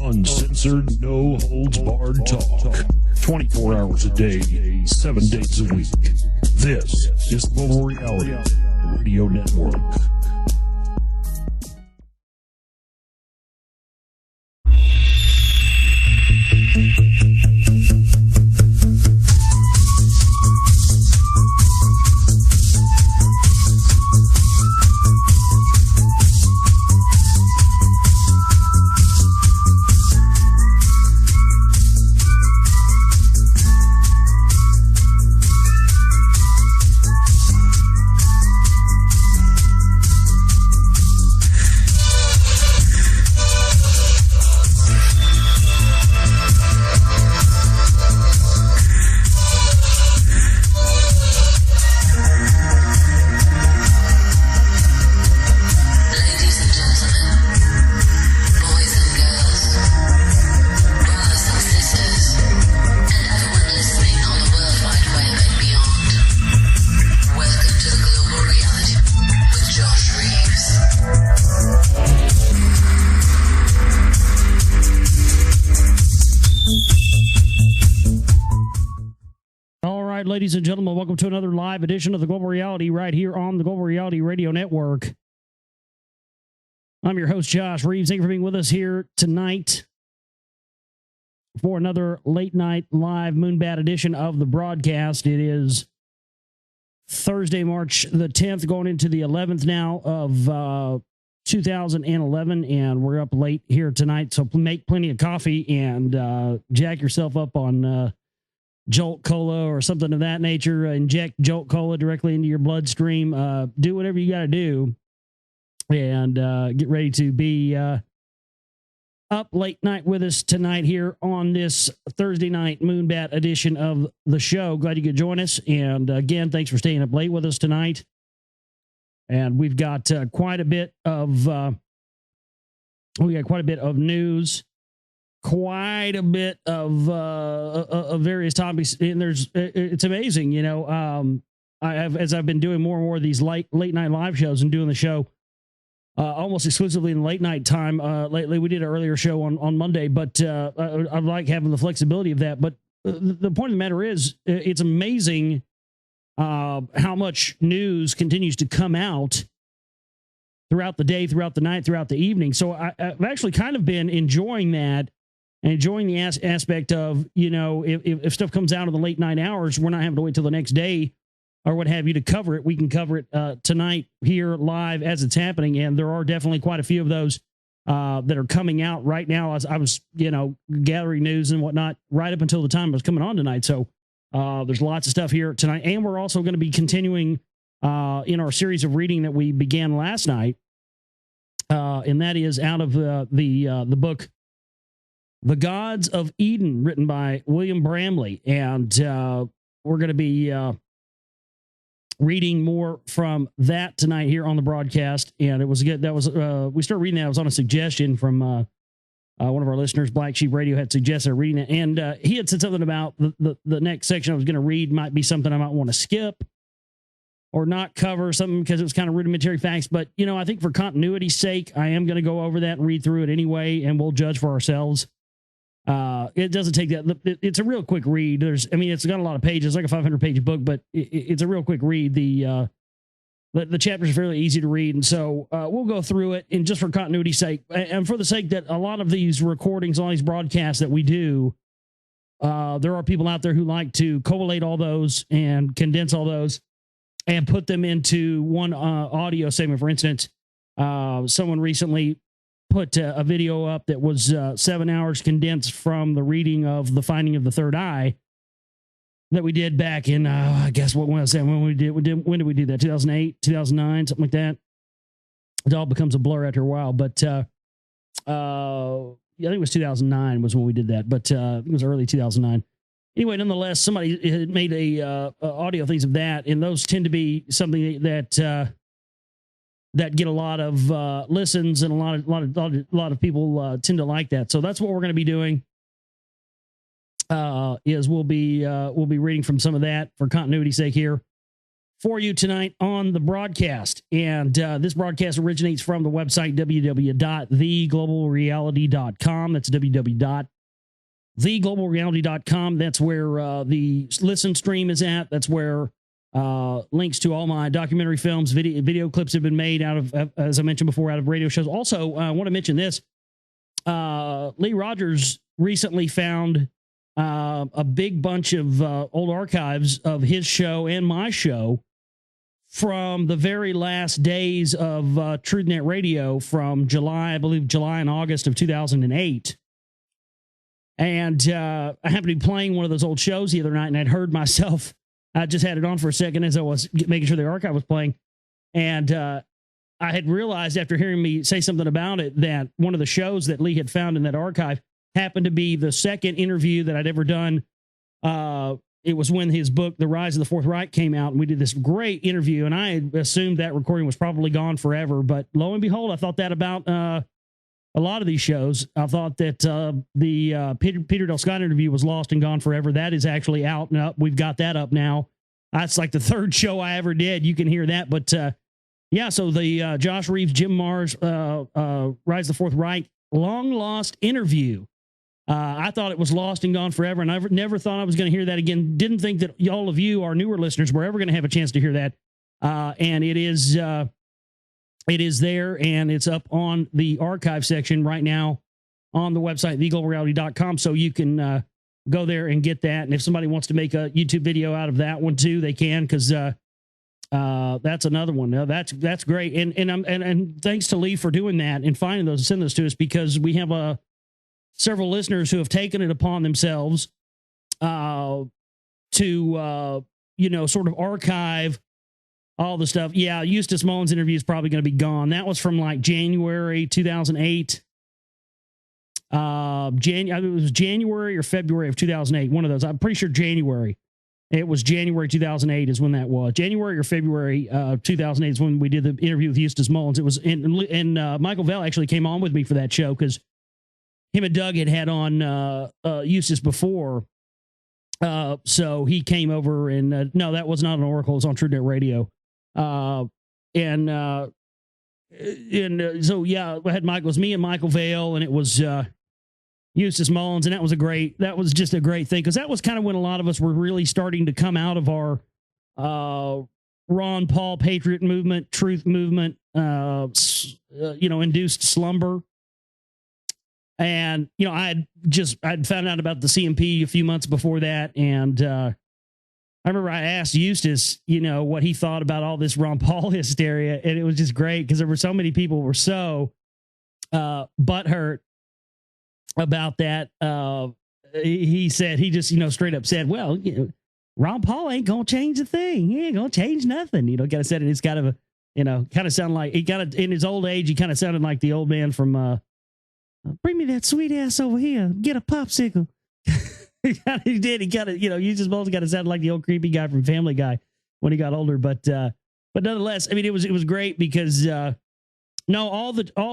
Uncensored, no holds barred talk. 24 hours a day, 7 days a week. This is Global Reality Radio Network. Ladies and gentlemen, welcome to another live edition of the Global Reality right here on the Global Reality Radio Network. I'm your host, Josh Reeves. Thank you for being with us here tonight for another late night live Moonbat edition of the broadcast. It is Thursday, March the 10th, going into the 11th now of 2011, and we're up late here tonight, so make plenty of coffee and jack yourself up on Jolt Cola or something of that nature. Inject Jolt Cola directly into your bloodstream. Do whatever you got to do and get ready to be up late night with us tonight here on this Thursday night Moonbat edition of the show. Glad you could join us. And again, thanks for staying up late with us tonight. And we've got quite a bit of news. Quite a bit of various topics, and it's amazing, you know. As I've been doing more and more of these late night live shows and doing the show almost exclusively in late night time. Lately, we did an earlier show on Monday, but I like having the flexibility of that. But the point of the matter is, it's amazing how much news continues to come out throughout the day, throughout the night, throughout the evening. So I've actually kind of been enjoying that. And enjoying the aspect of, you know, if stuff comes out in the late night hours, we're not having to wait till the next day or what have you to cover it. We can cover it tonight here live as it's happening. And there are definitely quite a few of those that are coming out right now. As I was, you know, gathering news and whatnot right up until the time I was coming on tonight. So there's lots of stuff here tonight. And we're also going to be continuing in our series of reading that we began last night. And that is out of the book The Gods of Eden, written by William Bramley. And we're going to be reading more from that tonight here on the broadcast. And it was good. That was we started reading that. It was on a suggestion from one of our listeners. Black Sheep Radio had suggested reading it. And he had said something about the next section I was going to read might be something I might want to skip or not cover something because it was kind of rudimentary facts. But, you know, I think for continuity's sake, I am going to go over that and read through it anyway, and we'll judge for ourselves. It doesn't take that. It's a real quick read. It's got a lot of pages, like a 500-page book, but it's a real quick read. The chapters are fairly easy to read. And so we'll go through it. And just for continuity's sake, and for the sake that a lot of these recordings, all these broadcasts that we do, there are people out there who like to collate all those and condense all those and put them into one audio segment. For instance, someone recently put a video up that was 7 hours condensed from the reading of The Finding of the Third Eye that we did back in, I guess, when did we do that? 2008, 2009, something like that. It all becomes a blur after a while, but I think it was 2009 was when we did that, but it was early 2009. Anyway, nonetheless, somebody had made a audio things of that, and those tend to be something that get a lot of listens, and a lot of people tend to like that. So that's what we're going to be doing. Is we'll be reading from some of that for continuity's sake here for you tonight on the broadcast. And this broadcast originates from the website www.theglobalreality.com. That's www.theglobalreality.com. That's where the listen stream is at. That's where links to all my documentary films, video clips have been made out of, as I mentioned before, out of radio shows. Also, I want to mention this. Lee Rogers recently found a big bunch of old archives of his show and my show from the very last days of TruthNet Radio from July, I believe July and August of 2008. And I happened to be playing one of those old shows the other night, and I'd heard myself. I just had it on for a second as I was making sure the archive was playing. And I had realized after hearing me say something about it that one of the shows that Lee had found in that archive happened to be the second interview that I'd ever done. It was when his book, The Rise of the Fourth Reich, came out, and we did this great interview, and I had assumed that recording was probably gone forever. But lo and behold, I thought that about a lot of these shows. I thought that the Peter Del Scott interview was lost and gone forever. That is actually out and up. We've got that up now. That's like the third show I ever did. You can hear that. But yeah, so the Josh Reeves, Jim Mars, Rise of the Fourth Reich, long lost interview. I thought it was lost and gone forever, and I never thought I was going to hear that again. Didn't think that all of you, our newer listeners, were ever going to have a chance to hear that. And it is there, and it's up on the archive section right now on the website, theglobalreality.com, so you can go there and get that. And if somebody wants to make a YouTube video out of that one too, they can, because that's another one. That's great. And thanks to Lee for doing that and finding those and sending those to us, because we have several listeners who have taken it upon themselves to sort of archive all the stuff. Yeah, Eustace Mullins' interview is probably going to be gone. That was from like January 2008. It was January or February of 2008. One of those. I'm pretty sure January. It was January 2008 is when that was. January or February 2008 is when we did the interview with Eustace Mullins. It was, and Michael Vell actually came on with me for that show, because him and Doug had on Eustace before. So he came over, and no, that was not an Oracle. It was on TrueNet Radio. So yeah, I had Michael, it was me and Michael Vale, and it was Eustace Mullins, and that was just a great thing, because that was kind of when a lot of us were really starting to come out of our Ron Paul Patriot movement, truth movement, induced slumber. And, I'd found out about the CMP a few months before that. And I remember I asked Eustace, what he thought about all this Ron Paul hysteria. And it was just great, because there were so many people were so butthurt about that. He said, he just, straight up said, well, Ron Paul ain't going to change a thing. He ain't going to change nothing. Kind of said it. It's kind of kind of sound like he kind of, in his old age, he kind of sounded like the old man from, bring me that sweet ass over here. Get a popsicle. He did. He kind of, Eustace Mullins kind of sounded like the old creepy guy from Family Guy when he got older. But nonetheless, I mean, it was great, because all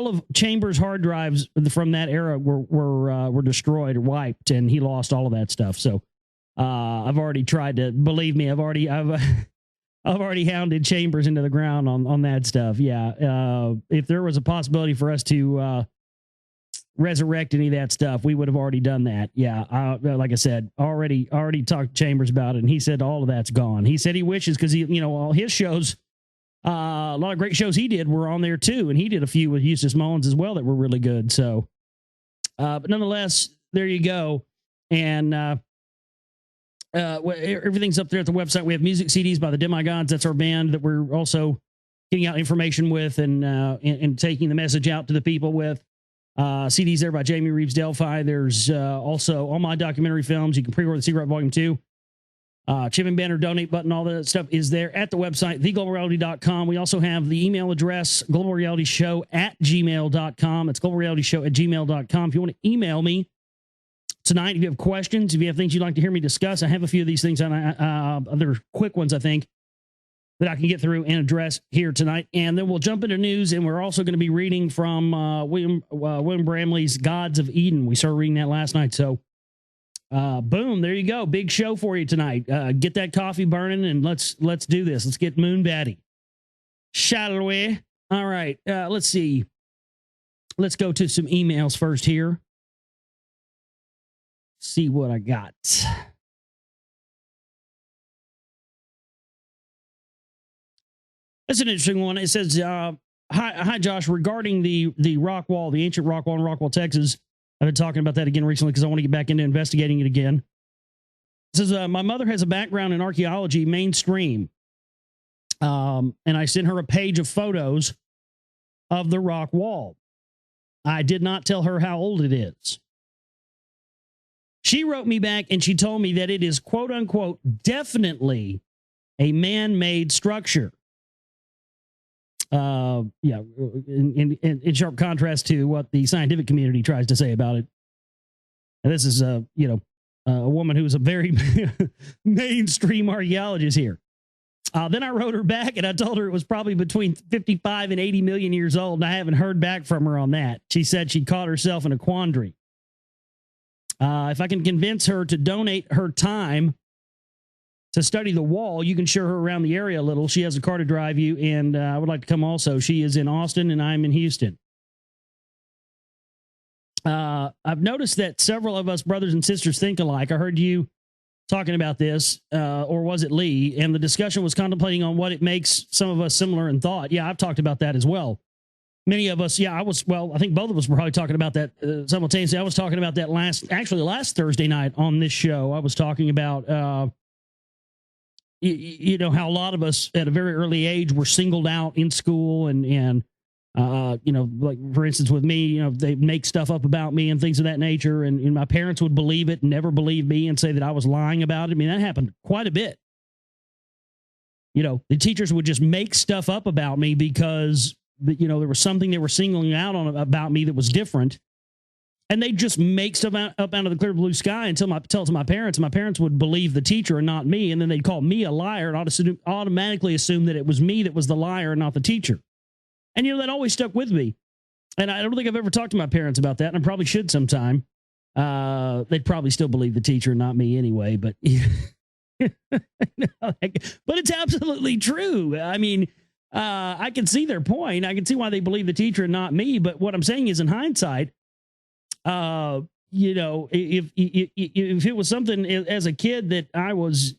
of Chambers' hard drives from that era were destroyed or wiped, and he lost all of that stuff. So I've already tried to, believe me, I've already hounded Chambers into the ground on that stuff. Yeah. If there was a possibility for us to resurrect any of that stuff, we would have already done that. Yeah. Like I said, already talked to Chambers about it, and he said all of that's gone. He said he wishes, because all his shows, a lot of great shows he did were on there too, and he did a few with Eustace Mullins as well that were really good. So, but nonetheless, there you go. And everything's up there at the website. We have music CDs by the Demigods. That's our band that we're also getting out information with, and taking the message out to the people with. CDs there by Jamie Reeves Delphi. There's also all my documentary films. You can pre-order the Secret Volume 2. Chip and banner, donate button, all that stuff is there at the website, theglobalreality.com. We also have the email address, globalrealityshow@gmail.com. It's globalrealityshow@gmail.com. If you want to email me tonight, if you have questions, if you have things you'd like to hear me discuss, I have a few of these things on other quick ones, I think, that I can get through and address here tonight. And then we'll jump into news, and we're also going to be reading from William Bramley's Gods of Eden. We started reading that last night. So Boom, there you go. Big show for you tonight. Get that coffee burning and let's do this. Let's get Moonbatty. Shall we? All right. Let's see. Let's go to some emails first here. See what I got. That's an interesting one. It says, hi, Josh, regarding the rock wall, the ancient rock wall in Rockwall, Texas. I've been talking about that again recently because I want to get back into investigating it again. It says, my mother has a background in archaeology mainstream. And I sent her a page of photos of the rock wall. I did not tell her how old it is. She wrote me back and she told me that it is, quote unquote, definitely a man-made structure. In sharp contrast to what the scientific community tries to say about it. And this is a woman who's a very mainstream archaeologist here. Then I wrote her back and I told her it was probably between 55 and 80 million years old, and I haven't heard back from her on that. She said she caught herself in a quandary. If I can convince her to donate her time to study the wall, you can show her around the area a little. She has a car to drive you, and I would like to come also. She is in Austin, and I'm in Houston. I've noticed that several of us brothers and sisters think alike. I heard you talking about this, or was it Lee? And the discussion was contemplating on what it makes some of us similar in thought. Yeah, I've talked about that as well. Many of us, I think both of us were probably talking about that simultaneously. I was talking about that last Thursday night on this show. I was talking about, how a lot of us at a very early age were singled out in school and like for instance with me, they make stuff up about me and things of that nature. And my parents would believe it, never believe me and say that I was lying about it. I mean, that happened quite a bit. The teachers would just make stuff up about me because, there was something they were singling out on about me that was different. And they just make stuff up out of the clear blue sky and tell it to my parents. My parents would believe the teacher and not me. And then they'd call me a liar and automatically assume that it was me that was the liar and not the teacher. And, that always stuck with me. And I don't think I've ever talked to my parents about that. And I probably should sometime. They'd probably still believe the teacher and not me anyway. But, but it's absolutely true. I mean, I can see their point. I can see why they believe the teacher and not me. But what I'm saying is, in hindsight, if it was something as a kid that I was,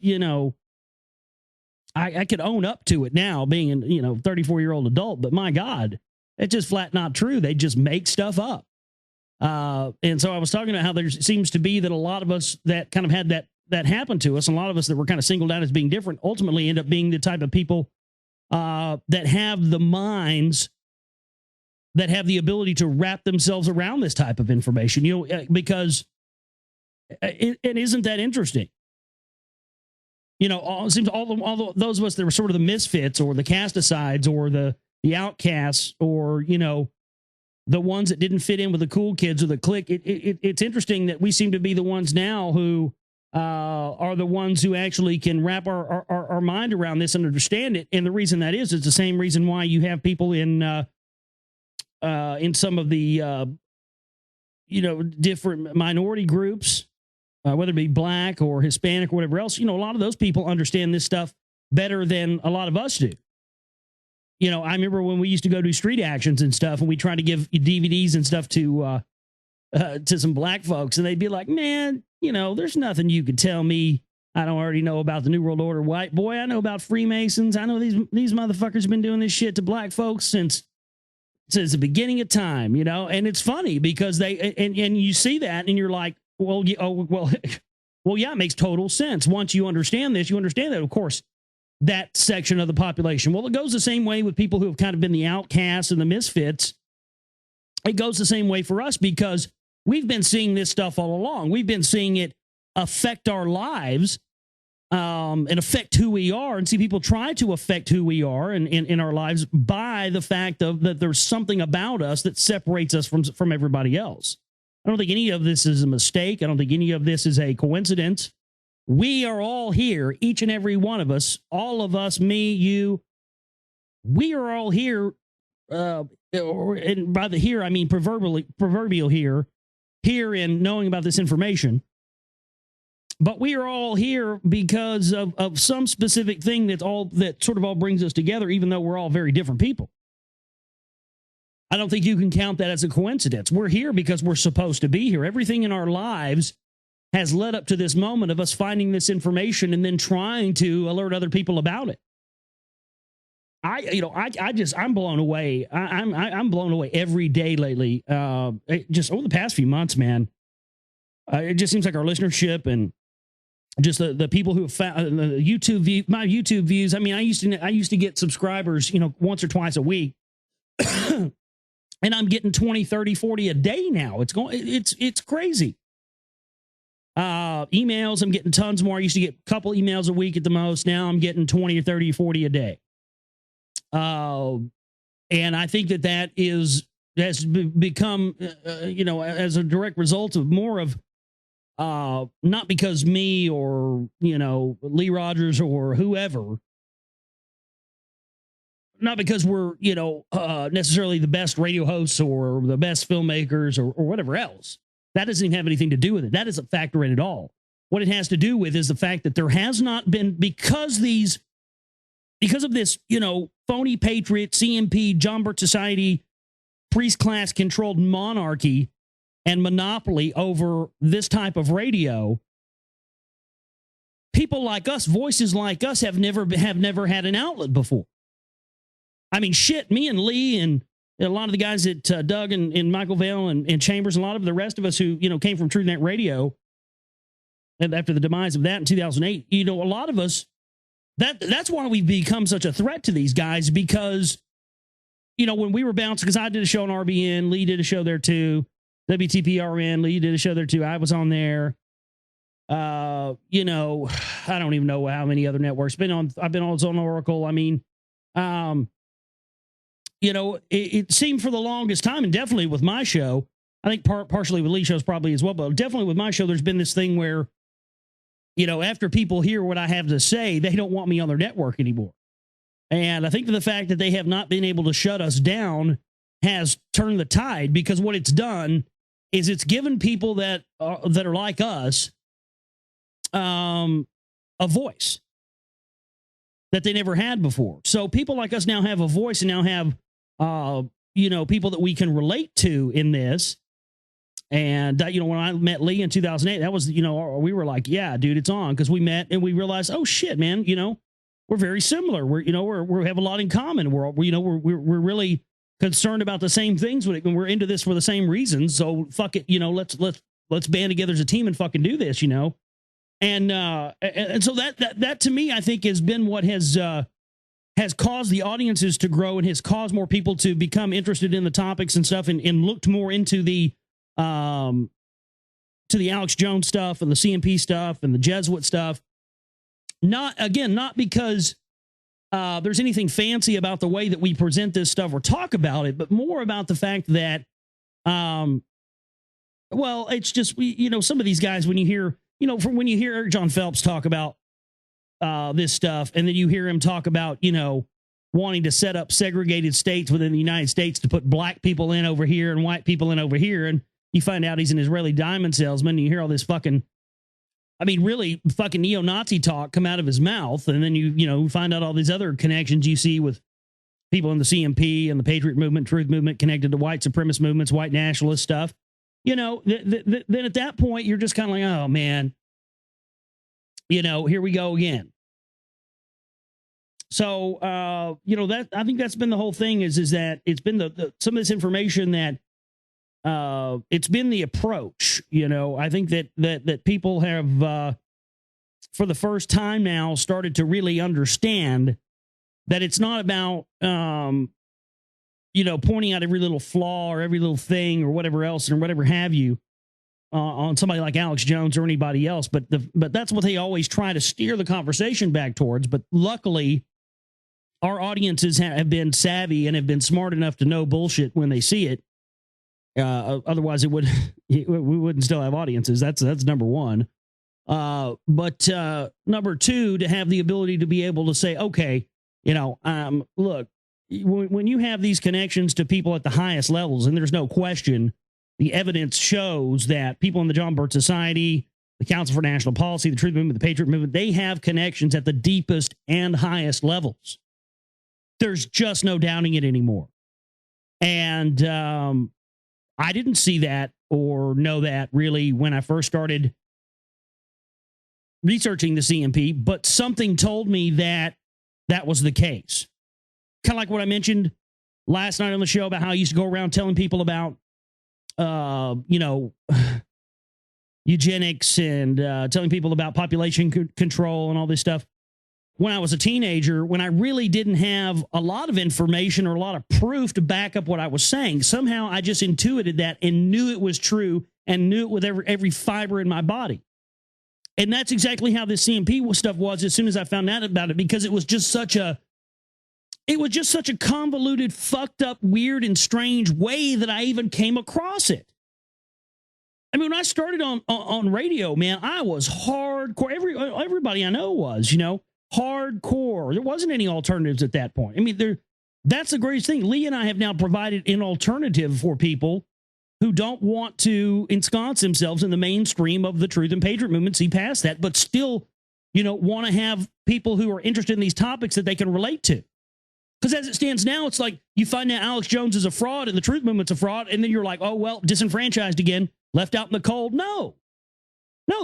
I could own up to it now being an, 34-year-old adult, but my God, it's just flat not true. They just make stuff up. And so I was talking about how there seems to be that a lot of us that kind of had that happen to us, and a lot of us that were kind of singled out as being different ultimately end up being the type of people that have the minds that have the ability to wrap themselves around this type of information, because it isn't that interesting. It seems all those of us that were sort of the misfits or the cast-asides or the outcasts or, the ones that didn't fit in with the cool kids or the clique. It's interesting that we seem to be the ones now who are the ones who actually can wrap our mind around this and understand it. And the reason that is the same reason why you have people in some of the, different minority groups, whether it be black or Hispanic or whatever else, a lot of those people understand this stuff better than a lot of us do. I remember when we used to go do street actions and stuff, and we tried to give DVDs and stuff to some black folks, and they'd be like, man, there's nothing you could tell me I don't already know about the New World Order. White boy, I know about Freemasons. I know these motherfuckers have been doing this shit to black folks since the beginning of time, and it's funny because and you see that and you're like, well, yeah, it makes total sense. Once you understand this, you understand that, of course, that section of the population. Well, it goes the same way with people who have kind of been the outcasts and the misfits. It goes the same way for us because we've been seeing this stuff all along. We've been seeing it affect our lives and affect who we are, and see people try to affect who we are in our lives by the fact that there's something about us that separates us from everybody else. I don't think any of this is a mistake. I don't think any of this is a coincidence. We are all here, each and every one of us, all of us, me, you. We are all here, and by the here, I mean proverbial here in knowing about this information. But we are all here because of some specific thing that sort of all brings us together, even though we're all very different people. I don't think you can count that as a coincidence. We're here because we're supposed to be here. Everything in our lives has led up to this moment of us finding this information and then trying to alert other people about it. I'm blown away. I'm blown away every day lately. Just over the past few months, man. It just seems like our listenership and just the people who have found my YouTube views. I mean, I used to get subscribers, once or twice a week. And I'm getting 20, 30, 40 a day now. It's crazy. Emails, I'm getting tons more. I used to get a couple emails a week at the most. Now I'm getting 20 or 30 or 40 a day. And I think that has become, as a direct result of more of, not because me or, Lee Rogers or whoever, not because we're, necessarily the best radio hosts or the best filmmakers or whatever else. That doesn't even have anything to do with it. That doesn't factor in at all. What it has to do with is the fact that there has not been, because of this, phony patriot, CMP, John Birch Society, priest class controlled monarchy and monopoly over this type of radio. People like us, voices like us, have never had an outlet before. I mean, shit, me and Lee and a lot of the guys at Doug and Michael Vale and Chambers, and a lot of the rest of us who, came from TrueNet Radio, and after the demise of that in 2008, a lot of us, that's why we've become such a threat to these guys, because, when we were bouncing, because I did a show on RBN, Lee did a show there too, WTPRN, Lee did a show there too, I was on there. I don't even know how many other networks. I've been on Oracle. I mean, it seemed for the longest time, and definitely with my show, I think partially with Lee's shows probably as well, but definitely with my show, there's been this thing where, after people hear what I have to say, they don't want me on their network anymore. And I think the fact that they have not been able to shut us down has turned the tide, because what it's done is it's given people that are like us a voice that they never had before. So people like us now have a voice and now have people that we can relate to in this. And when I met Lee in 2008, that was, we were like, yeah, dude, it's on, because we met and we realized, oh shit, man, we're very similar. We have a lot in common. We're really concerned about the same things when we're into this for the same reasons. So fuck it, let's band together as a team and fucking do this, And so that to me, I think, has been what has caused the audiences to grow and has caused more people to become interested in the topics and stuff, and looked more into the Alex Jones stuff and the CMP stuff and the Jesuit stuff. Not because there's anything fancy about the way that we present this stuff or talk about it, but more about the fact that, it's just, some of these guys, when you hear, when you hear Eric John Phelps talk about this stuff, and then you hear him talk about, wanting to set up segregated states within the United States to put black people in over here and white people in over here, and you find out he's an Israeli diamond salesman, and you hear all this really fucking neo-Nazi talk come out of his mouth, and then you find out all these other connections you see with people in the CMP and the Patriot Movement, Truth Movement, connected to white supremacist movements, white nationalist stuff. Then at that point, you're just kind of like, oh man, here we go again. So, that, I think that's been the whole thing is that it's been some of this information that, it's been the approach. I think that people have, for the first time now, started to really understand that it's not about, pointing out every little flaw or every little thing or whatever else or whatever have you on somebody like Alex Jones or anybody else. But that's what they always try to steer the conversation back towards. But luckily, our audiences have been savvy and have been smart enough to know bullshit when they see it. Otherwise, we wouldn't still have audiences. That's number one. But number two, to have the ability to be able to say, okay, look, when you have these connections to people at the highest levels, and there's no question, the evidence shows that people in the John Birch Society, the Council for National Policy, the Truth Movement, the Patriot Movement, they have connections at the deepest and highest levels. There's just no doubting it anymore. And I didn't see that or know that really when I first started researching the CMP, but something told me that that was the case. Kind of like what I mentioned last night on the show about how I used to go around telling people about, eugenics and telling people about population control and all this stuff. When I was a teenager, when I really didn't have a lot of information or a lot of proof to back up what I was saying, somehow I just intuited that and knew it was true and knew it with every fiber in my body. And that's exactly how this CMP stuff was as soon as I found out about it, because it was just such a convoluted, fucked up, weird, and strange way that I even came across it. I mean, when I started on radio, man, I was hardcore. Everybody I know was, hardcore. There wasn't any alternatives at that point. I mean, that's the greatest thing. Lee and I have now provided an alternative for people who don't want to ensconce themselves in the mainstream of the Truth and Patriot movement, see past that, but still, want to have people who are interested in these topics that they can relate to. Because as it stands now, it's like you find out Alex Jones is a fraud and the Truth movement's a fraud, and then you're like, oh, well, disenfranchised again, left out in the cold. No,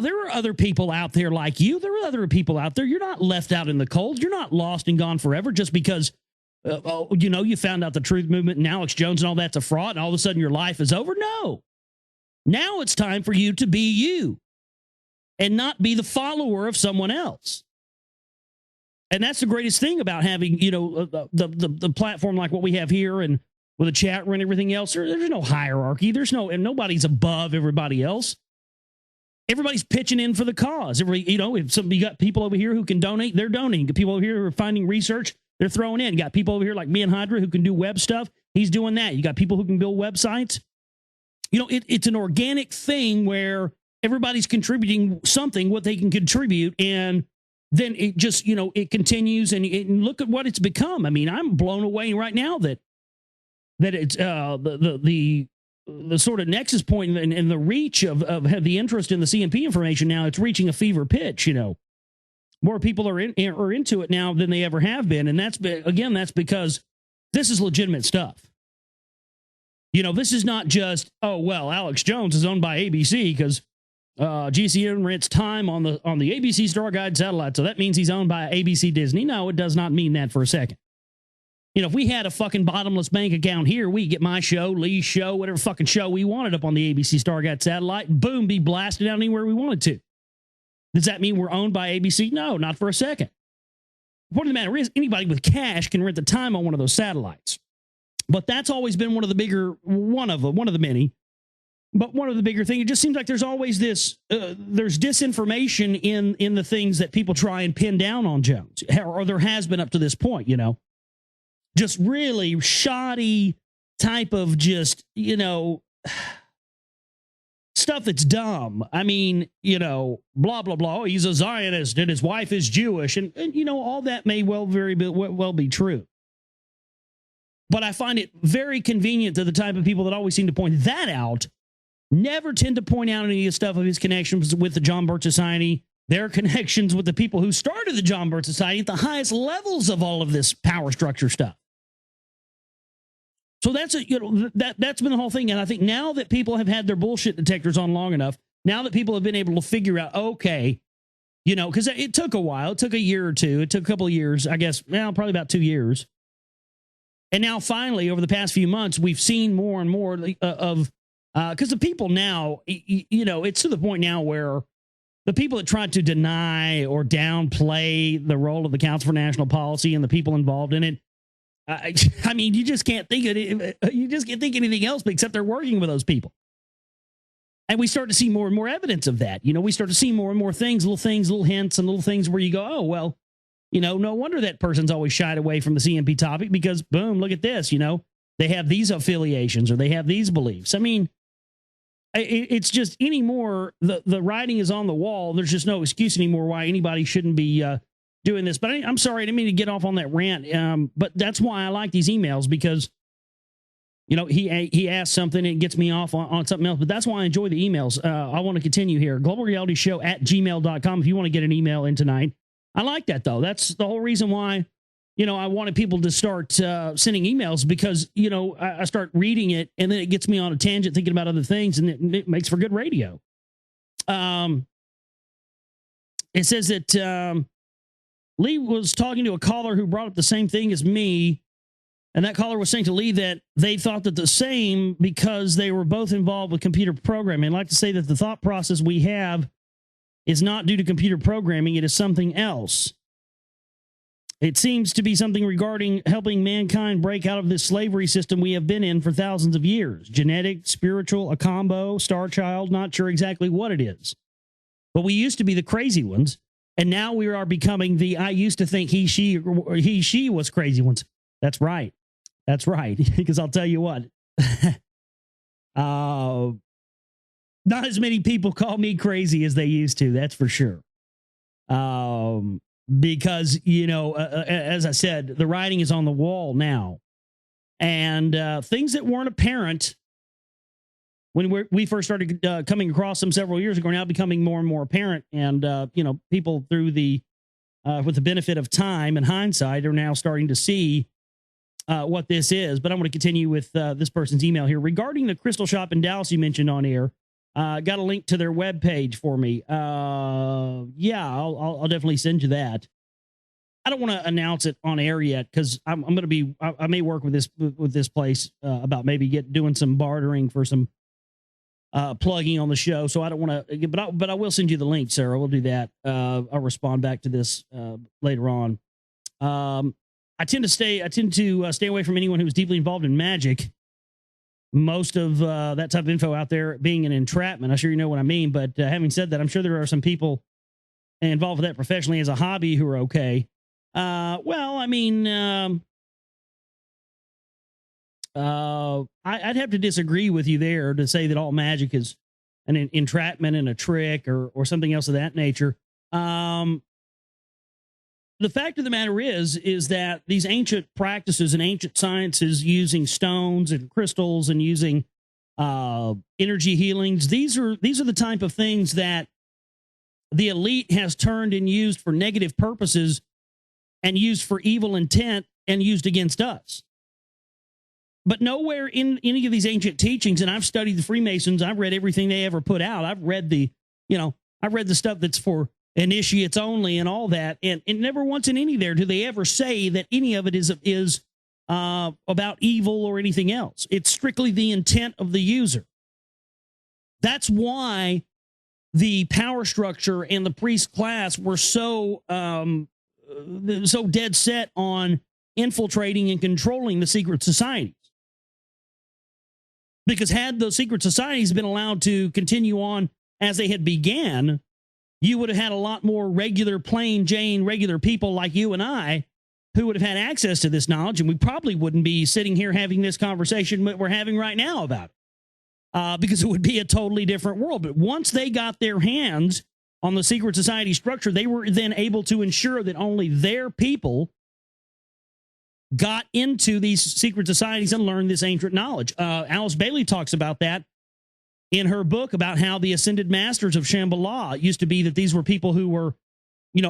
there are other people out there like you. There are other people out there. You're not left out in the cold. You're not lost and gone forever just because, you found out the Truth movement and Alex Jones and all that's a fraud, and all of a sudden your life is over. No. Now it's time for you to be you and not be the follower of someone else. And that's the greatest thing about having, the platform like what we have here and with a chat room and everything else. There's no hierarchy. And nobody's above everybody else. Everybody's pitching in for the cause. If you got people over here who can donate, they're donating. Got people over here who are finding research, they're throwing in. You got people over here like me and Hydra who can do web stuff. He's doing that. You got people who can build websites. It's an organic thing where everybody's contributing something, what they can contribute, and then it just, it continues, and look at what it's become. I mean, I'm blown away right now that it's the sort of nexus point and the reach of the interest in the CMP information now. It's reaching a fever pitch. More people are into it now than they ever have been, and that's because this is legitimate stuff. This is not just, oh well, Alex Jones is owned by ABC because GCN rents time on the ABC Star Guide satellite, so that means he's owned by ABC Disney. No, it does not mean that for a second. If we had a fucking bottomless bank account here, we get my show, Lee's show, whatever fucking show we wanted up on the ABC Star Guide satellite, and boom, be blasted out anywhere we wanted to. Does that mean we're owned by ABC? No, not for a second. The point of the matter is, anybody with cash can rent the time on one of those satellites. But that's always been one of the many. But one of the bigger things, it just seems like there's always this, there's disinformation in the things that people try and pin down on Jones, or there has been up to this point, just really shoddy type of just, stuff that's dumb. I mean, blah, blah, blah. Oh, he's a Zionist and his wife is Jewish. And all that may well be true. But I find it very convenient to the type of people that always seem to point that out, never tend to point out any of the stuff of his connections with the John Birch Society, their connections with the people who started the John Birch Society at the highest levels of all of this power structure stuff. So that's that's been the whole thing. And I think now that people have had their bullshit detectors on long enough, now that people have been able to figure out, okay, because it took a while, it took a year or two, it took a couple of years, I guess, probably about 2 years. And now finally, over the past few months, we've seen more and more of, because the people now, it's to the point now where the people that try to deny or downplay the role of the Council for National Policy and the people involved in it, I mean, you just can't think anything else except they're working with those people. And we start to see more and more evidence of that. We start to see more and more things, little hints and little things where you go, oh, well, no wonder that person's always shied away from the CMP topic because, boom, look at this, they have these affiliations or they have these beliefs. I mean, it's just anymore, the writing is on the wall. There's just no excuse anymore why anybody shouldn't be doing this. But I'm sorry, I didn't mean to get off on that rant. But that's why I like these emails, because he asked something and it gets me off on something else, but that's why I enjoy the emails. I want to continue here. globalrealityshow@gmail.com if you want to get an email in tonight. I like that, though. That's the whole reason why, I wanted people to start sending emails, because, I start reading it and then it gets me on a tangent thinking about other things, and it makes for good radio. It says that Lee was talking to a caller who brought up the same thing as me. And that caller was saying to Lee that they thought that the same because they were both involved with computer programming. I'd like to say that the thought process we have is not due to computer programming. It is something else. It seems to be something regarding helping mankind break out of this slavery system we have been in for thousands of years. Genetic, spiritual, a combo, star child, not sure exactly what it is. But we used to be the crazy ones, and now we are becoming the I used to think he, she was crazy ones. That's right. That's right. Because I'll tell you what, not as many people call me crazy as they used to. That's for sure. Because, as I said, the writing is on the wall now. And things that weren't apparent when we first started coming across them several years ago are now becoming more and more apparent. And, people through with the benefit of time and hindsight are now starting to see what this is. But I'm going to continue with this person's email here regarding the crystal shop in Dallas you mentioned on air. Got a link to their webpage for me. Yeah, I'll definitely send you that. I don't want to announce it on air yet, because I'm going to be, I may work with this place about maybe doing some bartering for some plugging on the show. So I don't want to, but I will send you the link, Sarah. We'll do that. I'll respond back to this later on. I tend to stay away from anyone who's deeply involved in magic. Most of that type of info out there being an entrapment. I'm sure you know what I mean. But having said that, I'm sure there are some people involved with that professionally as a hobby who are okay. Well, I mean, I'd have to disagree with you there to say that all magic is an entrapment and a trick or something else of that nature. The fact of the matter is that these ancient practices and ancient sciences using stones and crystals and using energy healings, these are the type of things that the elite has turned and used for negative purposes and used for evil intent and used against us. But nowhere in any of these ancient teachings, and I've studied the Freemasons, I've read everything they ever put out. I've read the stuff that's for initiates only and all that, and never once in any there do they ever say that any of it is about evil or anything else. It's strictly the intent of the user. That's why the power structure and the priest class were so dead set on infiltrating and controlling the secret societies. Because had the secret societies been allowed to continue on as they had began, you would have had a lot more regular, plain Jane, regular people like you and I who would have had access to this knowledge, and we probably wouldn't be sitting here having this conversation that we're having right now about it, because it would be a totally different world. But once they got their hands on the secret society structure, they were then able to ensure that only their people got into these secret societies and learned this ancient knowledge. Alice Bailey talks about that in her book about how the ascended masters of Shambhala used to be that these were people who were,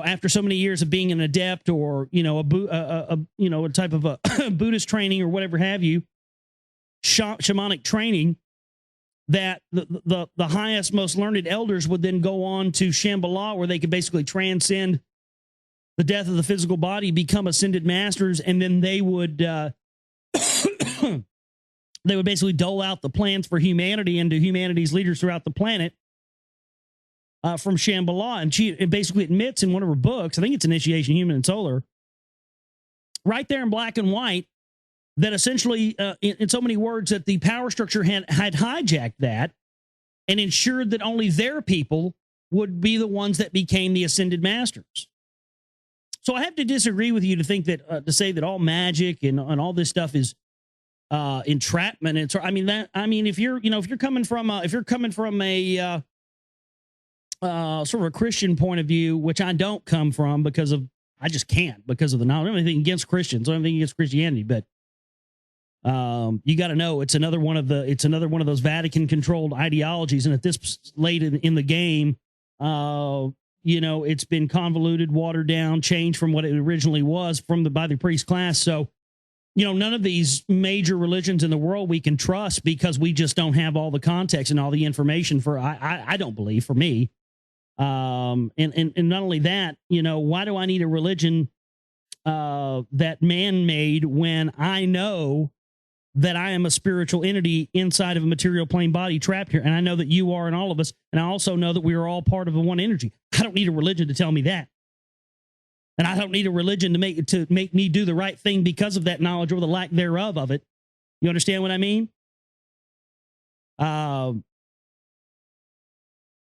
after so many years of being an adept or, a type of a Buddhist training or whatever have you, shamanic training, that the highest, most learned elders would then go on to Shambhala, where they could basically transcend the death of the physical body, become ascended masters, and then they would they would basically dole out the plans for humanity and to humanity's leaders throughout the planet from Shambhala. And she basically admits in one of her books, I think it's Initiation Human and Solar, right there in black and white, that essentially, in so many words, that the power structure had hijacked that and ensured that only their people would be the ones that became the ascended masters. So I have to disagree with you to think that to say that all magic and all this stuff is entrapment. And so, if you're coming from a sort of a Christian point of view, which I don't come from I just can't because of the knowledge. I don't have anything against Christians. I don't have anything against Christianity, but You got to know it's another one of those Vatican controlled ideologies. And at this late in the game, it's been convoluted, watered down, changed from what it originally was by the priest class. So, none of these major religions in the world we can trust because we just don't have all the context and all the information I don't believe, for me. And not only that, why do I need a religion that man made when I know that I am a spiritual entity inside of a material plane body trapped here? And I know that you are, and all of us. And I also know that we are all part of the one energy. I don't need a religion to tell me that. And I don't need a religion to make me do the right thing because of that knowledge or the lack thereof of it. You understand what I mean? I'm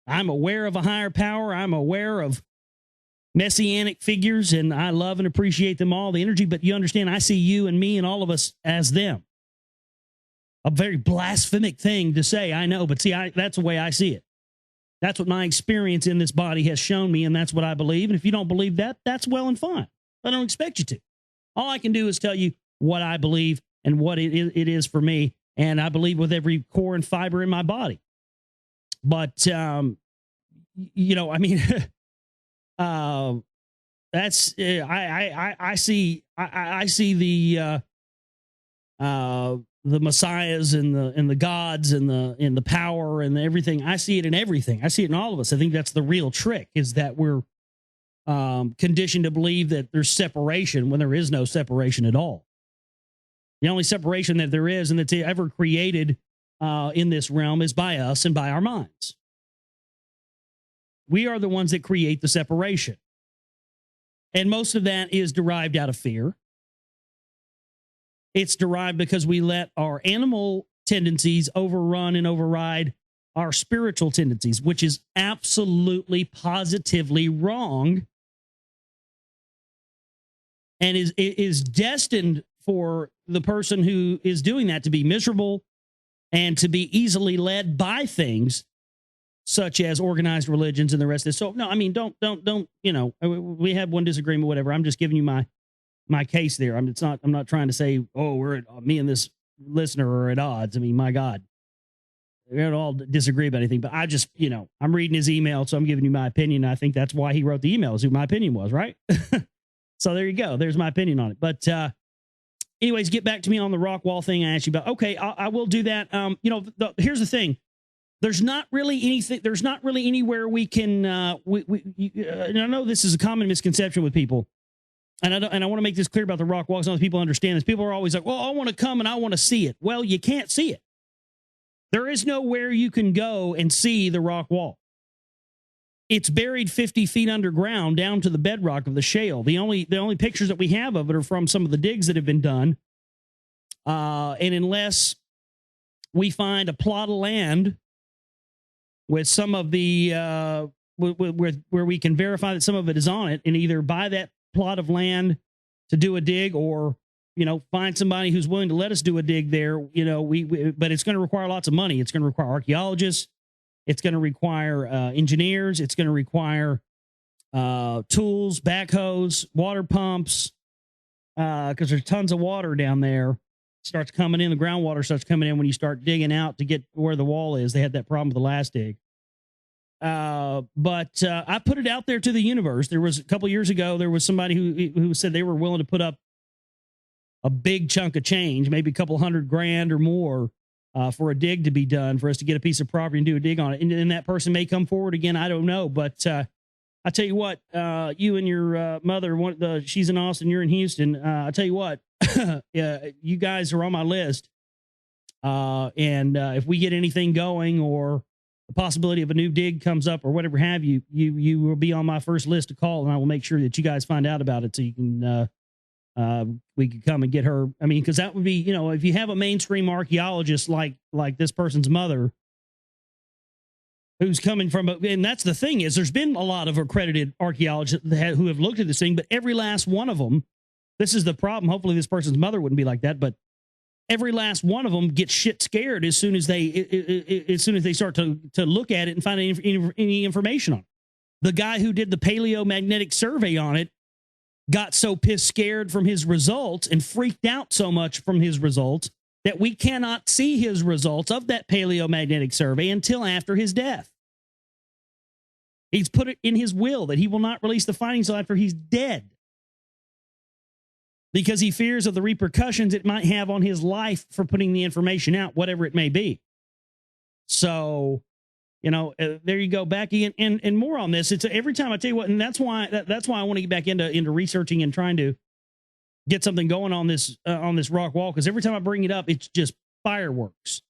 aware of a higher power. I'm aware of messianic figures, and I love and appreciate them all, the energy. But you understand, I see you and me and all of us as them. A very blasphemic thing to say, I know, but see, that's the way I see it. That's what my experience in this body has shown me, and that's what I believe. And if you don't believe that, that's well and fine. I don't expect you to. All I can do is tell you what I believe and what it is for me, and I believe with every core and fiber in my body. But, that's I see the messiahs and the gods and the power and everything. I see it in everything. I see it in all of us. I think that's the real trick, is that we're conditioned to believe that there's separation when there is no separation at all. The only separation that there is and that's ever created in this realm is by us and by our minds. We are the ones that create the separation. And most of that is derived out of fear. It's derived because we let our animal tendencies overrun and override our spiritual tendencies, which is absolutely, positively wrong, and is destined for the person who is doing that to be miserable and to be easily led by things such as organized religions and the rest of this. So, no, I mean, don't, we have one disagreement, whatever. I'm just giving you my case there. I'm not trying to say, me and this listener are at odds. I mean, my God, we don't all disagree about anything, but I just, I'm reading his email, so I'm giving you my opinion. I think that's why he wrote the email, is who my opinion was, right? So there you go. There's my opinion on it. But anyways, get back to me on the rock wall thing I asked you about. Okay, I will do that. Here's the thing. There's not really anything. There's not really anywhere we can. And I know this is a common misconception with people, and I want to make this clear about the rock wall, so people understand this. People are always like, "Well, I want to come and I want to see it." Well, you can't see it. There is nowhere you can go and see the rock wall. It's buried 50 feet underground down to the bedrock of the shale. The only pictures that we have of it are from some of the digs that have been done. And unless we find a plot of land with some of the where we can verify that some of it is on it, and either buy that plot of land to do a dig, or find somebody who's willing to let us do a dig there. But it's going to require lots of money. It's going to require archaeologists. It's going to require engineers. It's going to require tools, backhoes, water pumps, because there's tons of water down there. Starts coming in. The groundwater starts coming in when you start digging out to get where the wall is. They had that problem with the last dig. But I put it out there to the universe. There was a couple years ago, there was somebody who said they were willing to put up a big chunk of change, maybe a couple $100,000 or more, for a dig to be done, for us to get a piece of property and do a dig on it. And that person may come forward again. I don't know. But I tell you what, you and your mother, she's in Austin, you're in Houston. I tell you what, you guys are on my list. And if we get anything going, or the possibility of a new dig comes up, or whatever have you, you will be on my first list to call, and I will make sure that you guys find out about it, so you can we could come and get her. I mean, because that would be, if you have a mainstream archaeologist like this person's mother, who's coming from, and that's the thing, is there's been a lot of accredited archaeologists who have looked at this thing, but every last one of them, this is the problem. Hopefully this person's mother wouldn't be like that, but every last one of them gets shit scared as soon as they start to look at it and find any information on it. The guy who did the paleomagnetic survey on it got so pissed scared from his results and freaked out so much from his results that we cannot see his results of that paleomagnetic survey until after his death. He's put it in his will that he will not release the findings until after he's dead, because he fears of the repercussions it might have on his life for putting the information out, whatever it may be. So, there you go, back again, and more on this. It's every time I tell you what, and that's why I want to get back into researching and trying to get something going on this rock wall, because every time I bring it up, it's just fireworks.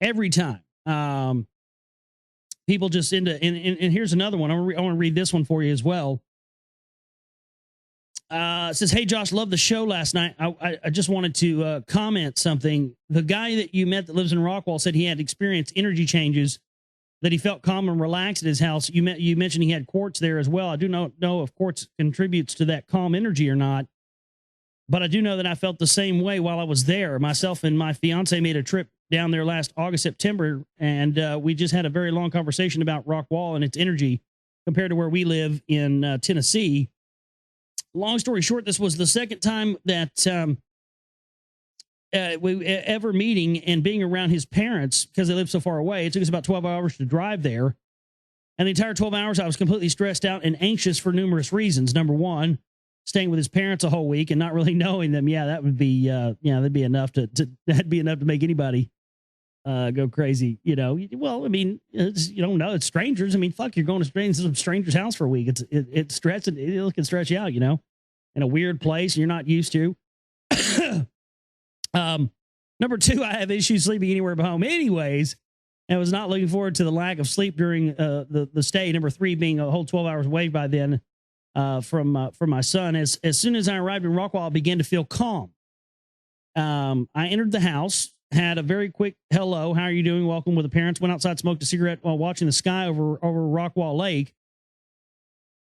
Every time. People just and here's another one. I want to read this one for you as well. It says, "Hey Josh, love the show last night. I just wanted to comment something. The guy that you met that lives in Rockwall said he had experienced energy changes, that he felt calm and relaxed at his house. You mentioned he had quartz there as well. I do not know if quartz contributes to that calm energy or not, but I do know that I felt the same way while I was there. Myself and my fiance made a trip down there last August, September, and we just had a very long conversation about Rockwall and its energy compared to where we live in Tennessee. Long story short, this was the second time that we ever meeting and being around his parents, because they live so far away. It took us about 12 hours to drive there. And the entire 12 hours, I was completely stressed out and anxious for numerous reasons. Number one, staying with his parents a whole week and not really knowing them. Yeah, that would be, that'd be enough that'd be enough to make anybody go crazy. Well, I mean, you don't know, it's strangers. I mean, fuck, you're going to some stranger's house for a week. It's stressing. It can stretch you out, in a weird place you're not used to. Number two, I have issues sleeping anywhere but home anyways, and was not looking forward to the lack of sleep during the stay. Number three, being a whole 12 hours away by then from my son. As soon as I arrived in Rockwall, I began to feel calm. I entered the house, had a very quick hello, how are you doing, welcome with the parents, went outside, smoked a cigarette while watching the sky over Rockwall Lake.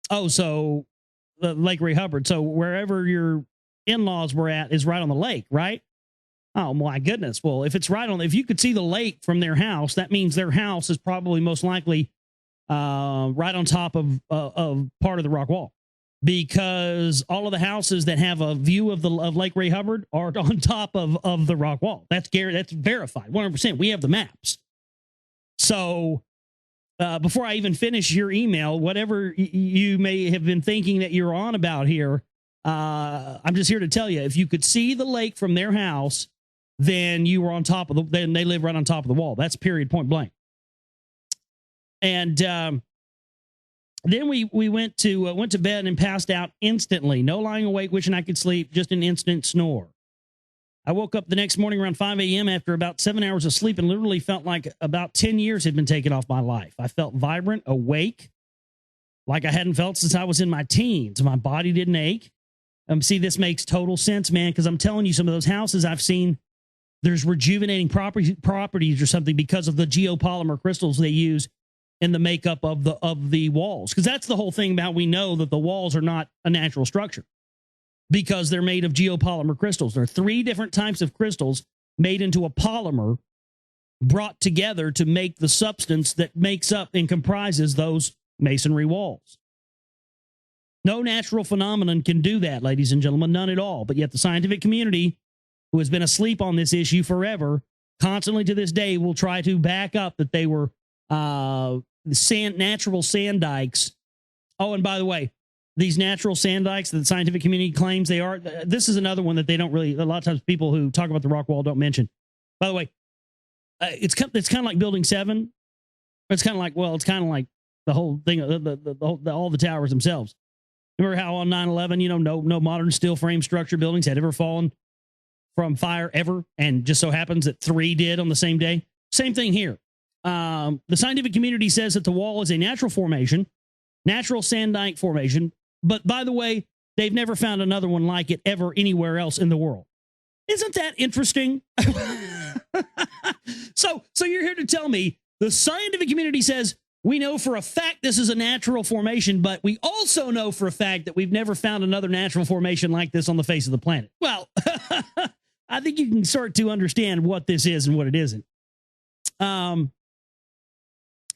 Oh, so Lake Ray Hubbard. So wherever your in-laws were at is right on the lake, right? Oh my goodness. Well, if you could see the lake from their house, that means their house is probably most likely right on top of part of the rock wall, because all of the houses that have a view of Lake Ray Hubbard are on top of the rock wall. That's verified 100%. We have the maps. So before I even finish your email, whatever you may have been thinking that you're on about here, I'm just here to tell you, if you could see the lake from their house, then you were on top of then they live right on top of the wall. That's period, point blank. And then we went to bed and passed out instantly. No lying awake, wishing I could sleep, just an instant snore. I woke up the next morning around 5 a.m. after about 7 hours of sleep and literally felt like about 10 years had been taken off my life. I felt vibrant, awake, like I hadn't felt since I was in my teens. My body didn't ache. See, this makes total sense, man, because I'm telling you, some of those houses I've seen, there's rejuvenating properties or something because of the geopolymer crystals they use in the makeup of the walls. Because that's the whole thing about, we know that the walls are not a natural structure because they're made of geopolymer crystals. There are 3 different types of crystals made into a polymer brought together to make the substance that makes up and comprises those masonry walls. No natural phenomenon can do that, ladies and gentlemen, none at all. But yet the scientific community, who has been asleep on this issue forever, constantly to this day will try to back up that they were natural sand dikes. Oh, and by the way, these natural sand dikes that the scientific community claims they are, this is another one that they don't really, a lot of times people who talk about the rock wall don't mention. By the way, it's kind of like Building 7. It's kind of like the whole thing, all the towers themselves. Remember how on 9/11, no modern steel frame structure buildings had ever fallen from fire ever, and just so happens that 3 did on the same day? Same thing here. The scientific community says that the wall is a natural formation, natural sand dike formation, but by the way, they've never found another one like it ever anywhere else in the world. Isn't that interesting? So you're here to tell me the scientific community says, we know for a fact this is a natural formation, but we also know for a fact that we've never found another natural formation like this on the face of the planet. Well, I think you can start to understand what this is and what it isn't.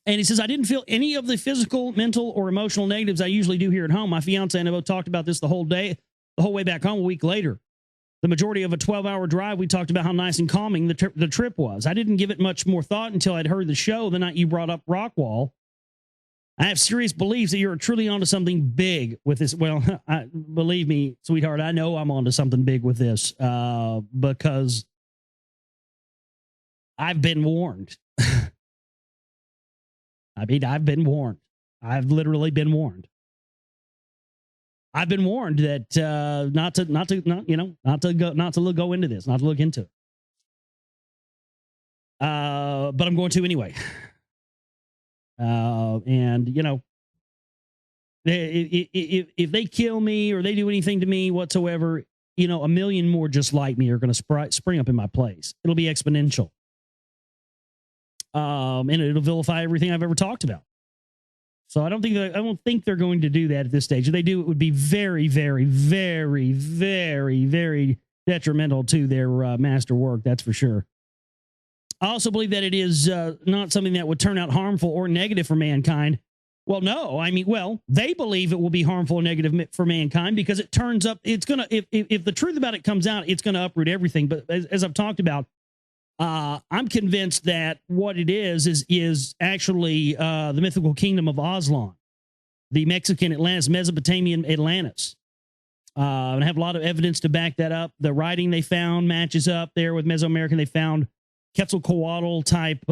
And he says, I didn't feel any of the physical, mental, or emotional negatives I usually do here at home. My fiance and I both talked about this the whole day, the whole way back home a week later. The majority of a 12-hour drive, we talked about how nice and calming the trip was. I didn't give it much more thought until I'd heard the show the night you brought up Rockwall. I have serious beliefs that you're truly onto something big with this. Well, believe me, sweetheart, I know I'm onto something big with this because I've been warned. I mean, I've been warned. I've literally been warned. I've been warned that not to go into this, not to look into it. But I'm going to anyway. And you know, if they kill me or they do anything to me whatsoever, you know, a million more just like me are going to spring up in my place. It'll be exponential. And it'll vilify everything I've ever talked about. So I don't think they're going to do that at this stage. If they do, it would be very, very, very, very, very detrimental to their master work. That's for sure. I also believe that it is not something that would turn out harmful or negative for mankind. Well, no, I mean, well, they believe it will be harmful or negative for mankind because it turns up. It's gonna if the truth about it comes out, it's going to uproot everything. But as I've talked about. I'm convinced that what it is actually the mythical kingdom of Aslan, the Mexican Atlantis, Mesopotamian Atlantis. And I have a lot of evidence to back that up. The writing they found matches up there with Mesoamerican. They found Quetzalcoatl type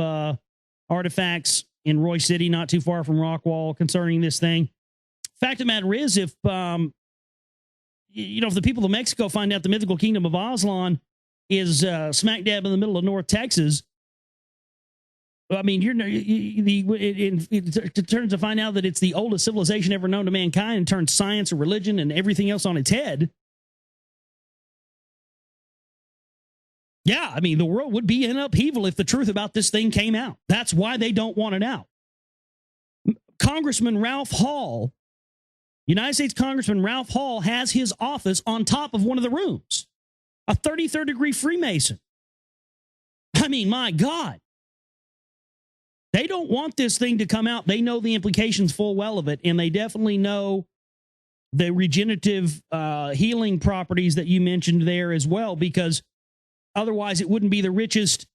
artifacts in Roy City, not too far from Rockwall, concerning this thing. Fact of the matter is, if if the people of Mexico find out the mythical kingdom of Aslan is smack dab in the middle of North Texas. I mean, it turns to find out that it's the oldest civilization ever known to mankind and turns science and religion and everything else on its head. Yeah, I mean, the world would be in upheaval if the truth about this thing came out. That's why they don't want it out. Congressman Ralph Hall, United States Congressman Ralph Hall, has his office on top of one of the rooms. A 33rd degree Freemason. I mean, my God. They don't want this thing to come out. They know the implications full well of it, and they definitely know the regenerative healing properties that you mentioned there as well, because otherwise it wouldn't be the richest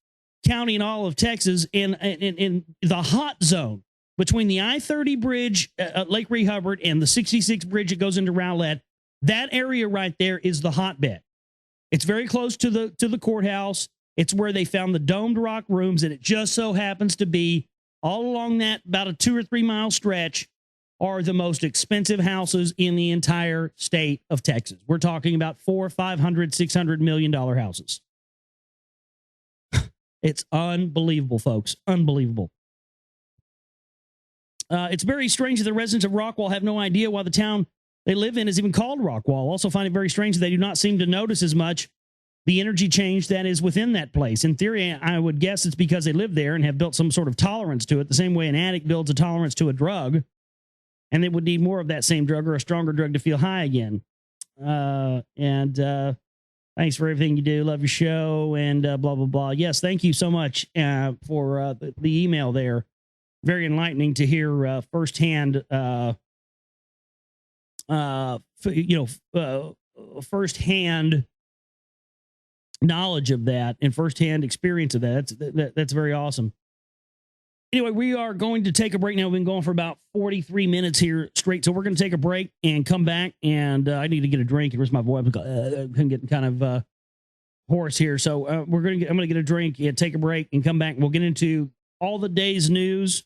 county in all of Texas in the hot zone between the I-30 bridge at Lake Ray Hubbard and the 66 bridge that goes into Rowlett. That area right there is the hotbed. It's very close to the courthouse. It's where they found the domed rock rooms, and it just so happens to be all along that about a 2 or 3 mile stretch are the most expensive houses in the entire state of Texas. We're talking about $400, $500, $600 million houses. It's unbelievable, folks. Unbelievable. It's very strange that the residents of Rockwall have no idea why the town they live in is even called Rockwall. Also find it very strange that they do not seem to notice as much the energy change that is within that place. In theory, I would guess it's because they live there and have built some sort of tolerance to it, the same way an addict builds a tolerance to a drug, and they would need more of that same drug or a stronger drug to feel high again. Thanks for everything you do. Love your show and blah, blah, blah. Yes, thank you so much for the email there. Very enlightening to hear firsthand firsthand knowledge of that and firsthand experience of that. That's very awesome. Anyway, we are going to take a break now. We've been going for about 43 minutes here straight. So we're going to take a break and come back. And I need to get a drink. Where's my voice? I'm getting kind of hoarse here. So I'm going to get a drink and take a break and come back. We'll get into all the day's news.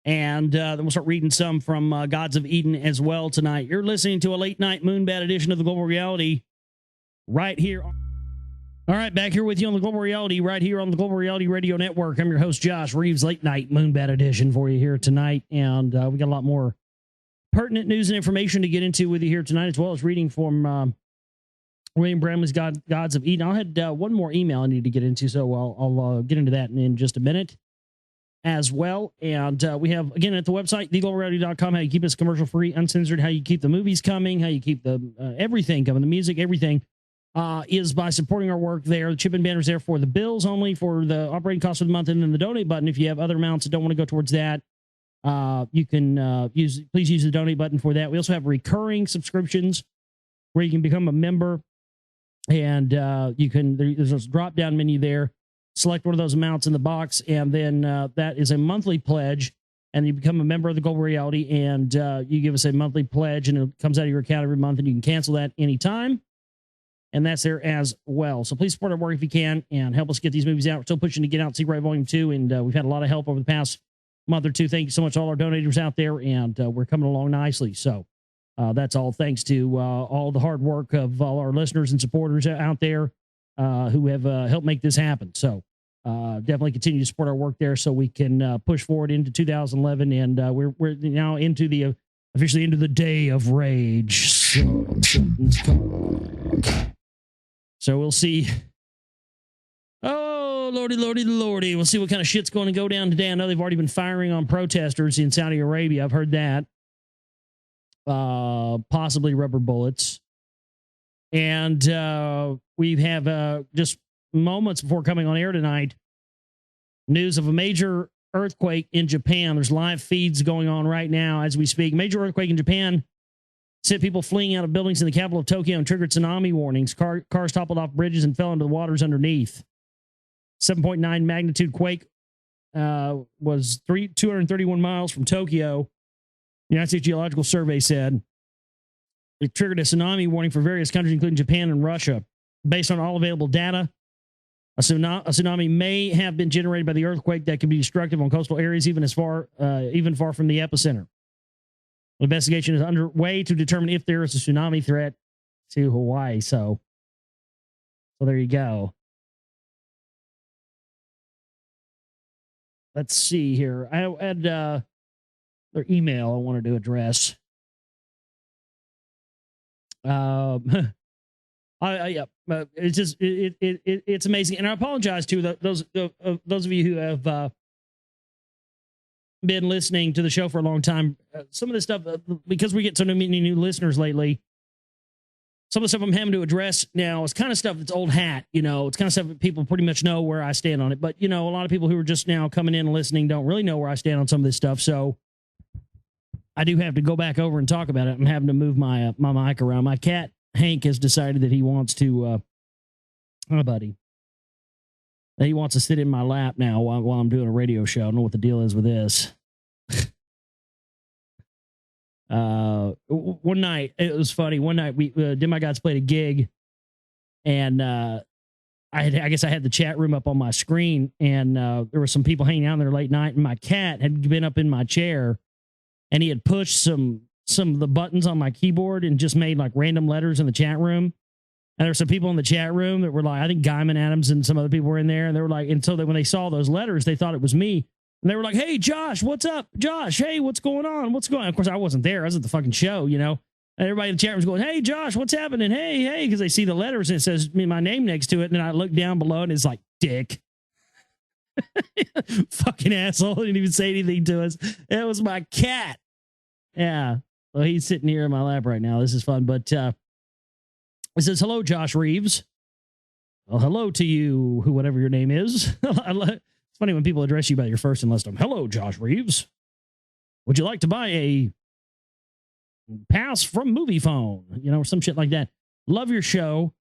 And then we'll start reading some from Gods of Eden as well tonight. You're listening to a late night Moonbat edition of the Global Reality right here. All right, back here with you on the Global Reality, right here on the Global Reality Radio Network. I'm your host, Josh Reeves, late night Moonbat edition for you here tonight. And we got a lot more pertinent news and information to get into with you here tonight, as well as reading from William Bramley's Gods of Eden. I had one more email I need to get into, so I'll get into that in just a minute as well. And we have, again, at the website, theglobalreality.com, how you keep us commercial free, uncensored, how you keep the movies coming, how you keep the everything coming, the music, everything. is by supporting our work there. The chip and banner's there for the bills only, for the operating cost of the month, and then the donate button. If you have other amounts that don't want to go towards that, you can please use the donate button for that. We also have recurring subscriptions where you can become a member, and there's a drop down menu there. Select one of those amounts in the box, and then that is a monthly pledge, and you become a member of the Global Reality, and you give us a monthly pledge, and it comes out of your account every month, and you can cancel that anytime. And that's there as well. So please support our work if you can and help us get these movies out. We're still pushing to get out Secret Volume 2, and we've had a lot of help over the past month or two. Thank you so much to all our donators out there, and we're coming along nicely. So that's all thanks to all the hard work of all our listeners and supporters out there who have helped make this happen. So definitely continue to support our work there so we can push forward into 2011, and we're now into officially into the day of rage. So we'll see. Oh, lordy, lordy, lordy. We'll see what kind of shit's going to go down today. I know they've already been firing on protesters in Saudi Arabia. I've heard that. Possibly rubber bullets. And we have just moments before coming on air tonight, news of a major earthquake in Japan. There's live feeds going on right now as we speak. Major earthquake in Japan sent people fleeing out of buildings in the capital of Tokyo and triggered tsunami warnings. Cars toppled off bridges and fell into the waters underneath. 7.9 magnitude quake was 231 miles from Tokyo. The United States Geological Survey said it triggered a tsunami warning for various countries, including Japan and Russia. Based on all available data, a tsunami may have been generated by the earthquake that could be destructive on coastal areas, even far from the epicenter. The investigation is underway to determine if there is a tsunami threat to Hawaii. So there you go. Let's see here. I had their email I wanted to address. It's just it's amazing, and I apologize to those of you who have been listening to the show for a long time. Some of this stuff, because we get so many new listeners lately, some of the stuff I'm having to address now is kind of stuff that's old hat. It's kind of stuff that people pretty much know where I stand on it. But, a lot of people who are just now coming in and listening don't really know where I stand on some of this stuff. So I do have to go back over and talk about it. I'm having to move my mic around. My cat, Hank, has decided that he wants to, buddy, that he wants to sit in my lap now while I'm doing a radio show. I don't know what the deal is with this. One night, it was funny. One night we Did My Gods played a gig, and I guess I had the chat room up on my screen, and there were some people hanging out there late night, and my cat had been up in my chair, and he had pushed some of the buttons on my keyboard and just made like random letters in the chat room. And there were some people in the chat room that were like, I think Guyman Adams and some other people were in there, and they were like, and so that when they saw those letters, they thought it was me. And they were like, hey, Josh, what's up? Josh, hey, what's going on? What's going on? Of course, I wasn't there. I was at the fucking show, And everybody in the chat room was going, hey, Josh, what's happening? Hey, because they see the letters and it says my name next to it. And then I look down below and it's like, dick. Fucking asshole. Didn't even say anything to us. It was my cat. Yeah. Well, he's sitting here in my lap right now. This is fun. But it says, hello, Josh Reeves. Well, hello to you, whatever your name is. It's funny when people address you by your first and last name. Hello, Josh Reeves. Would you like to buy a pass from Movie Phone? Or some shit like that. Love your show.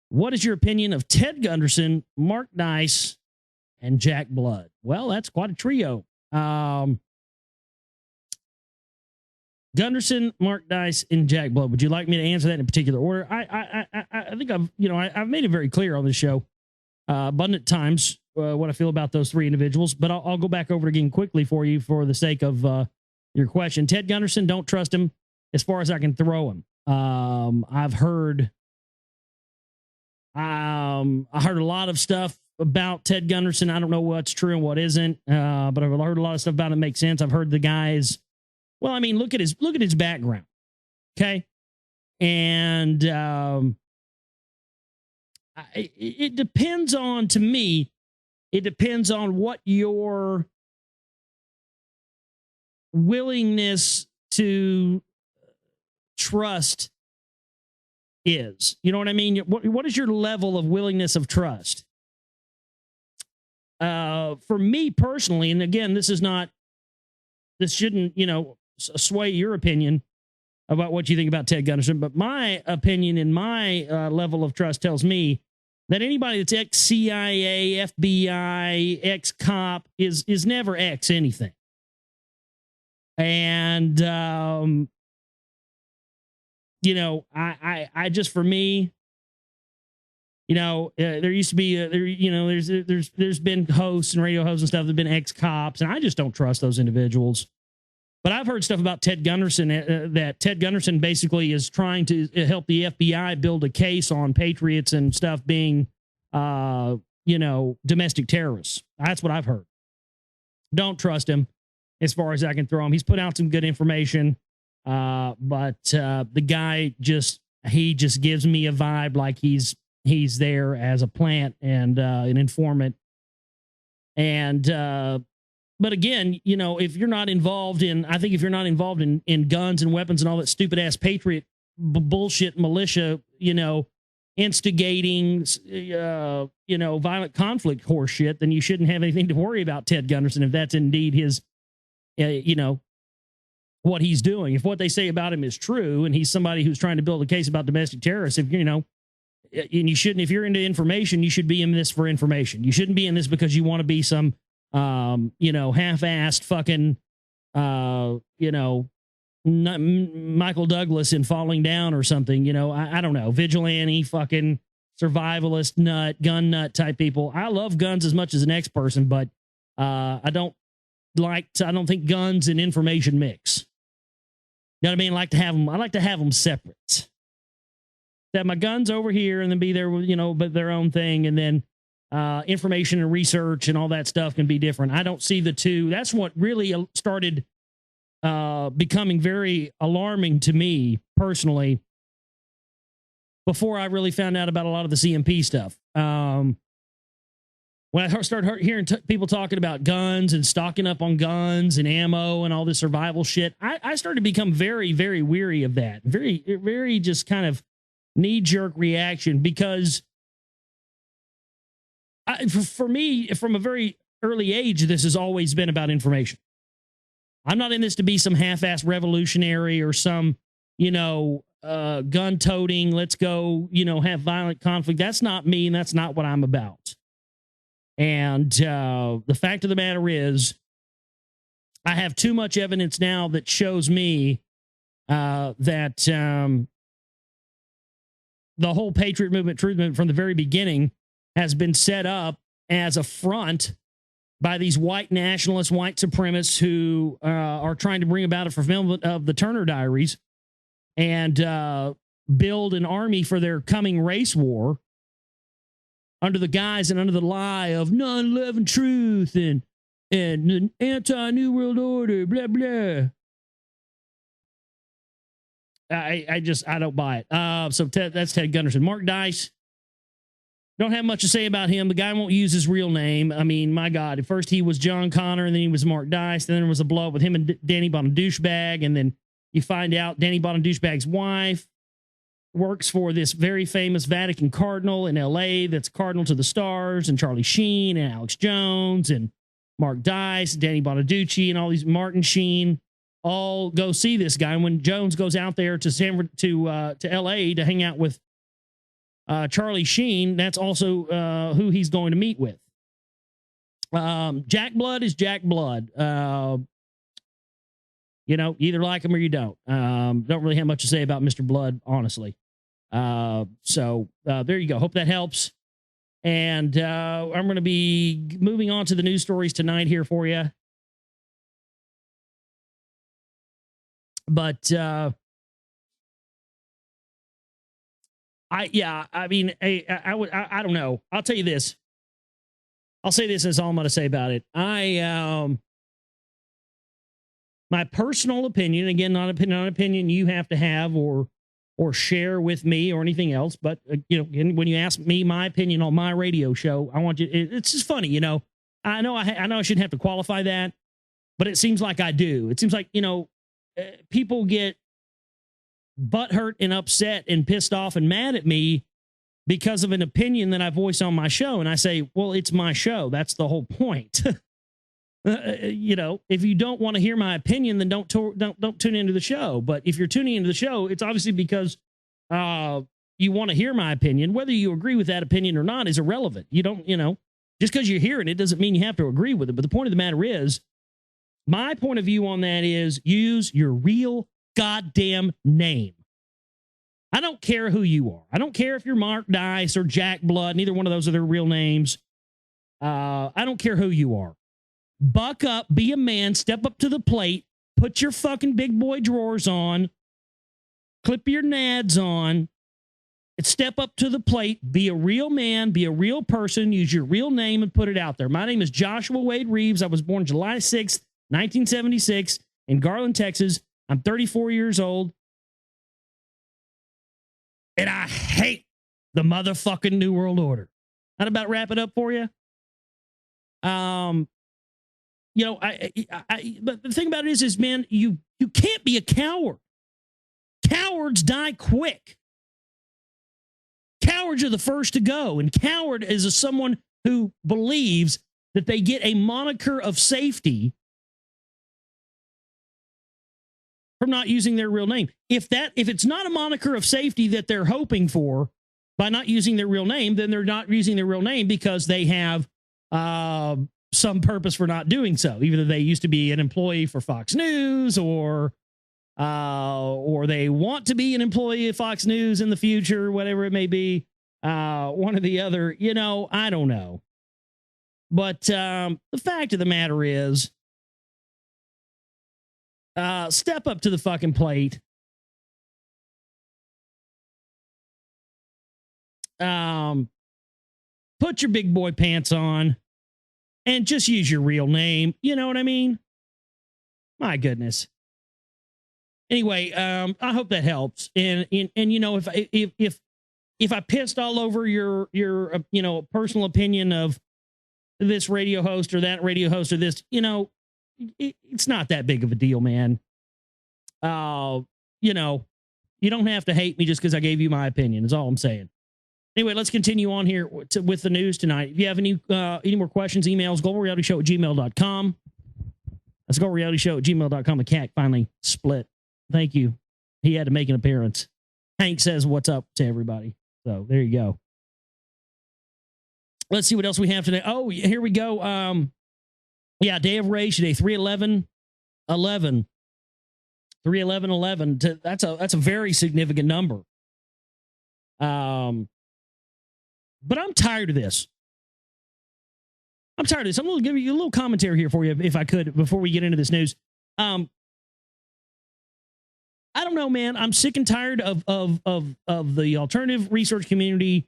What is your opinion of Ted Gunderson, Mark Dice, and Jack Blood? Well, that's quite a trio. Gunderson, Mark Dice, and Jack Blood. Would you like me to answer that in particular order? I think I've made it very clear on this show abundant times what I feel about those three individuals, but I'll go back over it again quickly for you for the sake of your question. Ted Gunderson, don't trust him as far as I can throw him. I've heard I heard a lot of stuff about Ted Gunderson. I don't know what's true and what isn't, but I've heard a lot of stuff about it that makes sense. I've heard the guys. Well, I mean, look at his background, okay, and it depends on, to me, it depends on what your willingness to trust is. You know what I mean? What is your level of willingness of trust? For me personally, and again, this shouldn't, sway your opinion about what you think about Ted Gunderson, but my opinion and my level of trust tells me that anybody that's ex-CIA, FBI, ex-cop is never ex anything. And, I just, for me, there used to be, there's been hosts and radio hosts and stuff that have been ex-cops, and I just don't trust those individuals. But I've heard stuff about Ted Gunderson, that Ted Gunderson basically is trying to help the FBI build a case on patriots and stuff being, domestic terrorists. That's what I've heard. Don't trust him as far as I can throw him. He's put out some good information, but the guy just gives me a vibe like he's there as a plant and an informant. And but again, if you're not involved in guns and weapons and all that stupid ass patriot bullshit, militia, instigating, violent conflict horse shit, then you shouldn't have anything to worry about Ted Gunderson if that's indeed his, what he's doing. If what they say about him is true and he's somebody who's trying to build a case about domestic terrorists, and you shouldn't, if you're into information, you should be in this for information. You shouldn't be in this because you want to be some, half-assed fucking, Michael Douglas in Falling Down or something, I don't know, vigilante, fucking survivalist gun nut type people. I love guns as much as the next person, but I don't think guns and information mix. You know what I mean? I like to have them separate. Have my guns over here and then be there, but their own thing, and then information and research and all that stuff can be different. I don't see the two. That's what really started becoming very alarming to me personally before I really found out about a lot of the CMP stuff. When I started hearing people talking about guns and stocking up on guns and ammo and all this survival shit, I started to become very, very weary of that. Very, very just kind of knee-jerk reaction, because for me, from a very early age, this has always been about information. I'm not in this to be some half-assed revolutionary or some, gun-toting, let's go, have violent conflict. That's not me, and that's not what I'm about. And the fact of the matter is, I have too much evidence now that shows me that the whole patriot movement, truth movement from the very beginning has been set up as a front by these white nationalists, white supremacists who are trying to bring about a fulfillment of the Turner Diaries and build an army for their coming race war under the guise and under the lie of 9/11 truth and an anti-New World Order, blah, blah. I don't buy it. So that's Ted Gunderson. Mark Dice, don't have much to say about him. The guy won't use his real name. I mean, my God. At first he was John Connor, and then he was Mark Dice. Then there was a blow up with him and Danny Bottom Douchebag. And then you find out Danny Bottom Douchebag's wife works for this very famous Vatican cardinal in L.A. that's cardinal to the stars, and Charlie Sheen and Alex Jones and Mark Dice, Danny Bonaducci, and all these Martin Sheen all go see this guy. And when Jones goes out there to L.A. to hang out with Charlie Sheen, that's also who he's going to meet with. Jack Blood is Jack Blood. Either like him or you don't. Don't really have much to say about Mr. Blood, honestly. So there you go. Hope that helps. And I'm going to be moving on to the news stories tonight here for you. But I don't know. I'll tell you this. I'll say this, is all I'm going to say about it. My personal opinion, again, not an opinion you have to have or share with me or anything else, but when you ask me my opinion on my radio show, I want you. It's just funny, I know I shouldn't have to qualify that, but it seems like I do. It seems like people get butthurt and upset and pissed off and mad at me because of an opinion that I voice on my show. And I say, well, it's my show. That's the whole point. You know, if you don't want to hear my opinion, then don't tune into the show. But if you're tuning into the show, it's obviously because you want to hear my opinion. Whether you agree with that opinion or not is irrelevant. You don't, you know, just because you're hearing it doesn't mean you have to agree with it. But the point of the matter is, my point of view on that is use your real goddamn name. I don't care who you are. I don't care if you're Mark Dice or Jack Blood. Neither one of those are their real names. I don't care who you are. Buck up, be a man, step up to the plate, put your fucking big boy drawers on, clip your nads on, and step up to the plate, be a real man, be a real person, use your real name and put it out there. My name is Joshua Wade Reeves. I was born July 6th, 1976 in Garland, Texas. I'm 34 years old. And I hate the motherfucking New World Order. That about wrap it up for you? You know, but the thing about it is, man, you can't be a coward. Cowards die quick. Cowards are the first to go. And coward is someone who believes that they get a moniker of safety from not using their real name. If it's not a moniker of safety that they're hoping for by not using their real name, then they're not using their real name because they have some purpose for not doing so. Either they used to be an employee for Fox News or they want to be an employee of Fox News in the future, whatever it may be. One or the other, you know, I don't know. But the fact of the matter is, step up to the fucking plate. Put your big boy pants on and just use your real name. You know what I mean? My goodness. Anyway, I hope that helps. And you know, if I pissed all over your you know, personal opinion of this radio host or that radio host or this, you know, it's not that big of a deal, man. You know, you don't have to hate me just because I gave you my opinion, is all I'm saying. Anyway, let's continue on here with the news tonight. If you have any more questions, emails, globalrealityshow@gmail.com. Let's go realityshow@gmail.com. The cat finally split. Thank you. He had to make an appearance. Hank says what's up to everybody. So there you go. Let's see what else we have today. Oh, here we go. Yeah, Day of Rage today, 3/11/11. 3/11/11. That's a very significant number. But I'm tired of this. I'm tired of this. I'm going to give you a little commentary here for you, if I could, before we get into this news. I don't know, man. I'm sick and tired of the alternative research community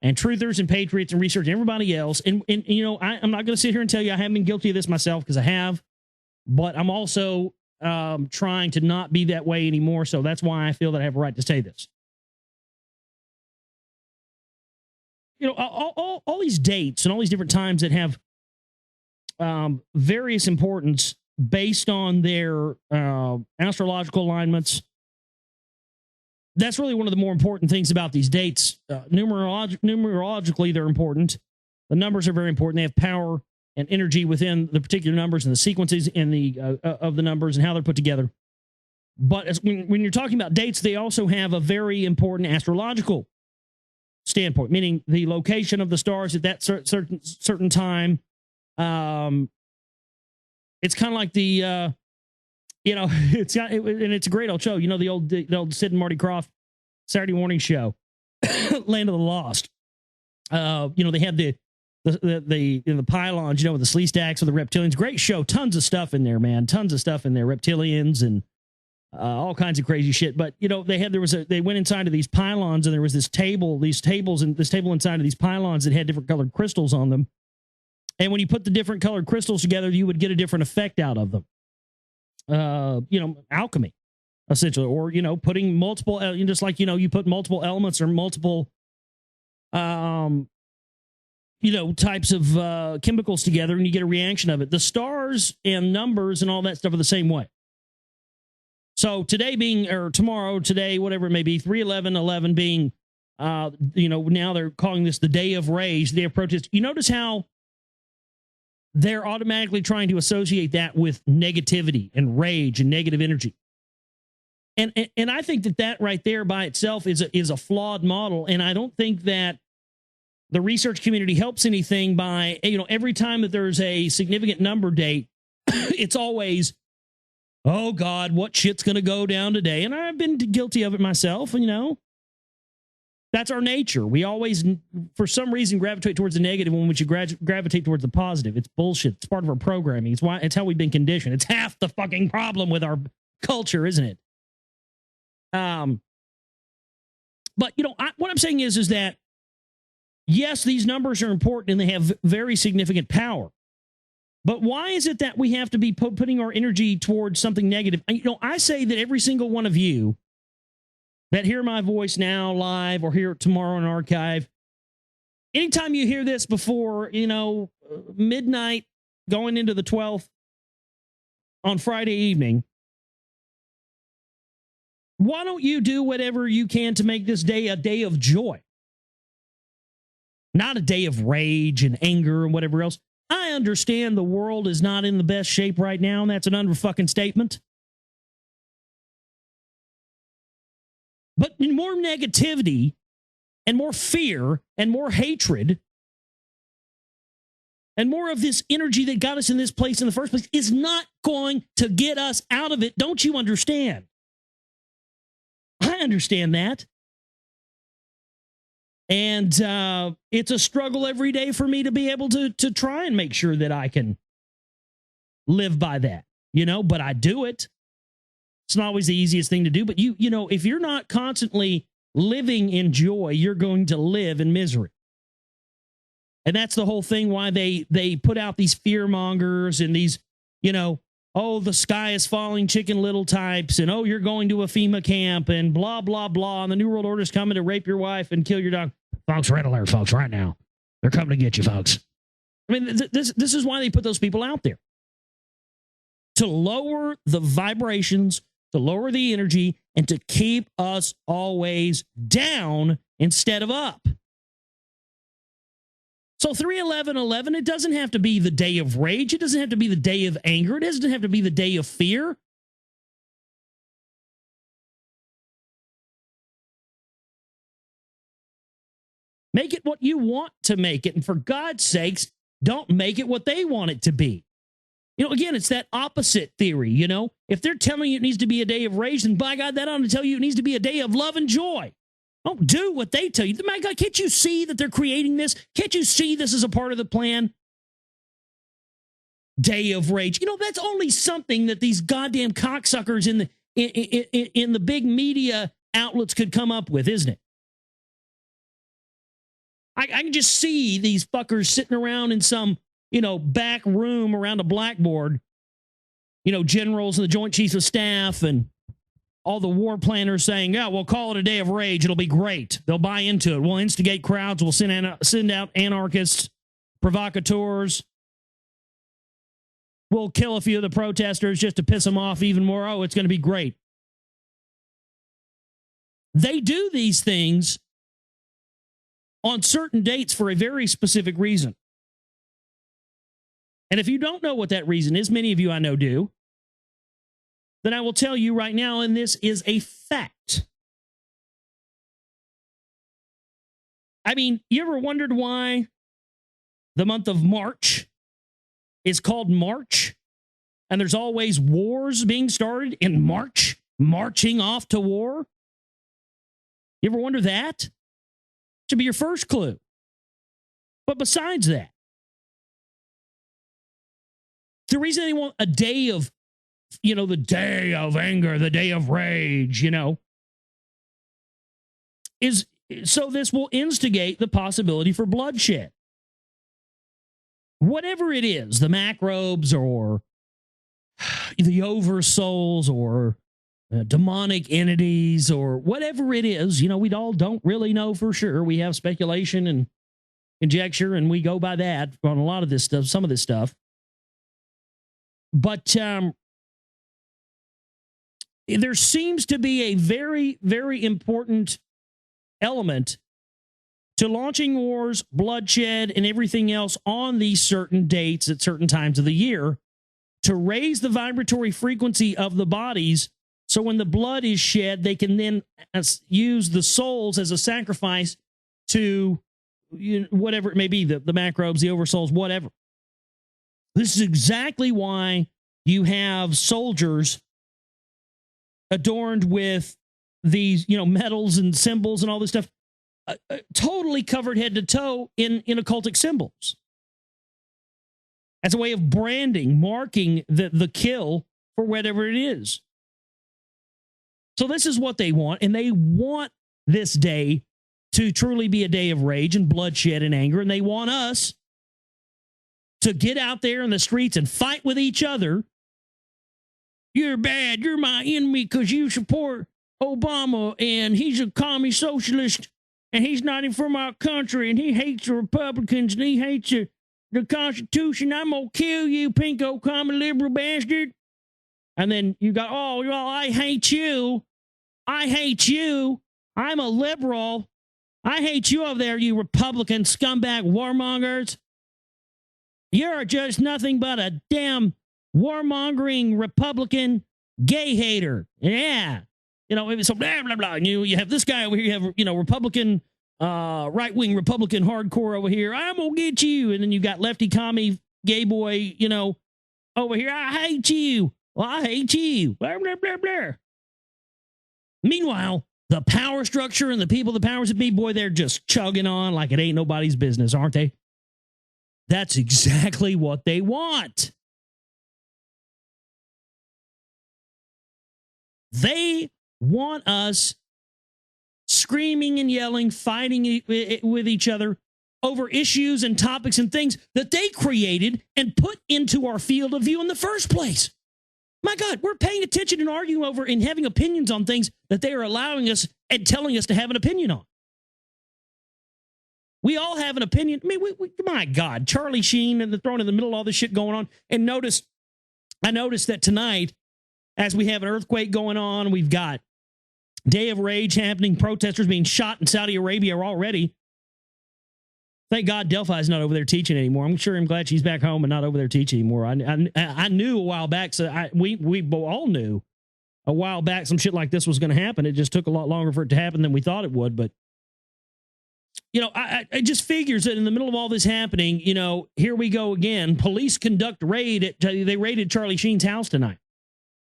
and truthers and patriots and research and everybody else. And you know, I'm not going to sit here and tell you I haven't been guilty of this myself, because I have. But I'm also trying to not be that way anymore. So that's why I feel that I have a right to say this. You know, all these dates and all these different times that have various importance based on their astrological alignments. That's really one of the more important things about these dates. Numerologically, they're important. The numbers are very important. They have power and energy within the particular numbers and the sequences in the of the numbers and how they're put together. But when you're talking about dates, they also have a very important astrological standpoint, meaning the location of the stars at that certain time. It's kind of like the you know, and it's a great old show. You know, the old Sid and Marty Krofft Saturday morning show, Land of the Lost. You know, they have the pylons, you know, with the slee stacks with the reptilians. Great show. Tons of stuff in there, man. Tons of stuff in there. Reptilians and all kinds of crazy shit. But, you know, they went inside of these pylons, and there was this table inside of these pylons that had different colored crystals on them. And when you put the different colored crystals together, you would get a different effect out of them. You know, alchemy, essentially, or, you know, putting multiple, just like, you know, you put multiple elements or multiple, you know, types of chemicals together, and you get a reaction of it. The stars and numbers and all that stuff are the same way. So today being, or tomorrow, today, whatever it may be, 3/11/11 being, now they're calling this the day of rage, the day of protest. You notice how they're automatically trying to associate that with negativity and rage and negative energy. And I think that right there by itself is a flawed model. And I don't think that the research community helps anything by, every time that there's a significant number date, it's always, oh God, what shit's going to go down today? And I've been guilty of it myself. And, that's our nature. We always, for some reason, gravitate towards the negative when we should gravitate towards the positive. It's bullshit. It's part of our programming. It's how we've been conditioned. It's half the fucking problem with our culture, isn't it? But what I'm saying is that yes, these numbers are important and they have very significant power. But why is it that we have to be putting our energy towards something negative? I say that every single one of you that hear my voice now live or hear it tomorrow in archive, anytime you hear this before, midnight going into the 12th on Friday evening, why don't you do whatever you can to make this day a day of joy? Not a day of rage and anger and whatever else. I understand the world is not in the best shape right now, and that's an under-fucking statement. But more negativity and more fear and more hatred and more of this energy that got us in this place in the first place is not going to get us out of it. Don't you understand? I understand that. And it's a struggle every day for me to be able to try and make sure that I can live by that, but I do it. It's not always the easiest thing to do, but if you're not constantly living in joy, you're going to live in misery. And that's the whole thing why they put out these fear mongers and these, oh, the sky is falling, Chicken Little types, and oh, you're going to a FEMA camp and blah, blah, blah. And the New World Order is coming to rape your wife and kill your dog. Folks, red alert, folks, right now. They're coming to get you, folks. I mean, this is why they put those people out there. To lower the vibrations, to lower the energy, and to keep us always down instead of up. So 3/11/11, it doesn't have to be the day of rage. It doesn't have to be the day of anger. It doesn't have to be the day of fear. Make it what you want to make it. And for God's sakes, don't make it what they want it to be. Again, it's that opposite theory, If they're telling you it needs to be a day of rage, then by God, that ought to tell you it needs to be a day of love and joy. Don't do what they tell you. My God, can't you see that they're creating this? Can't you see this is a part of the plan? Day of rage. That's only something that these goddamn cocksuckers in the big media outlets could come up with, isn't it? I can just see these fuckers sitting around in some, back room around a blackboard, generals and the Joint Chiefs of Staff and all the war planners saying, yeah, we'll call it a day of rage. It'll be great. They'll buy into it. We'll instigate crowds. We'll send out anarchists, provocateurs. We'll kill a few of the protesters just to piss them off even more. Oh, it's going to be great. They do these things on certain dates for a very specific reason. And if you don't know what that reason is, many of you I know do, then I will tell you right now, and this is a fact. I mean, you ever wondered why the month of March is called March? And there's always wars being started in March, marching off to war? You ever wonder that? Should be your first clue. But besides that, the reason they want a day of, the day of anger, the day of rage, is so this will instigate the possibility for bloodshed. Whatever it is, the macrobes or the oversouls or demonic entities or whatever it is, we all don't really know for sure. We have speculation and conjecture, and we go by that on a lot of this stuff, some of this stuff. But there seems to be a very, very important element to launching wars, bloodshed, and everything else on these certain dates at certain times of the year to raise the vibratory frequency of the bodies. So when the blood is shed, they can then use the souls as a sacrifice to whatever it may be, the macrobes, the oversouls, whatever. This is exactly why you have soldiers adorned with these, medals and symbols and all this stuff, totally covered head to toe in occultic symbols. As a way of branding, marking the kill for whatever it is. So this is what they want, and they want this day to truly be a day of rage and bloodshed and anger, and they want us to get out there in the streets and fight with each other. You're bad, you're my enemy because you support Obama, and he's a commie socialist, and he's not even from our country, and he hates the Republicans, and he hates the Constitution. I'm going to kill you, pinko commie liberal bastard. And then you got, oh, well, I hate you. I hate you. I'm a liberal. I hate you over there, you Republican scumbag warmongers. You're just nothing but a damn warmongering Republican gay hater. Yeah. So blah, blah, blah. And you have this guy over here. You have, Republican, right-wing Republican hardcore over here. I'm going to get you. And then you got lefty commie gay boy, over here. I hate you. Well, I hate you. Blah, blah, blah, blah. Meanwhile, the power structure and the people, the powers that be, boy, they're just chugging on like it ain't nobody's business, aren't they? That's exactly what they want. They want us screaming and yelling, fighting with each other over issues and topics and things that they created and put into our field of view in the first place. My God, we're paying attention and arguing over and having opinions on things that they are allowing us and telling us to have an opinion on. We all have an opinion. I mean, my God, Charlie Sheen and thrown in the middle of all this shit going on. And I noticed that tonight, as we have an earthquake going on, we've got Day of Rage happening, protesters being shot in Saudi Arabia already. Thank God Delphi's not over there teaching anymore. I'm glad she's back home and not over there teaching anymore. I knew a while back, so we all knew a while back some shit like this was going to happen. It just took a lot longer for it to happen than we thought it would. But, I just figures that in the middle of all this happening, here we go again. Police conduct raid. They raided Charlie Sheen's house tonight.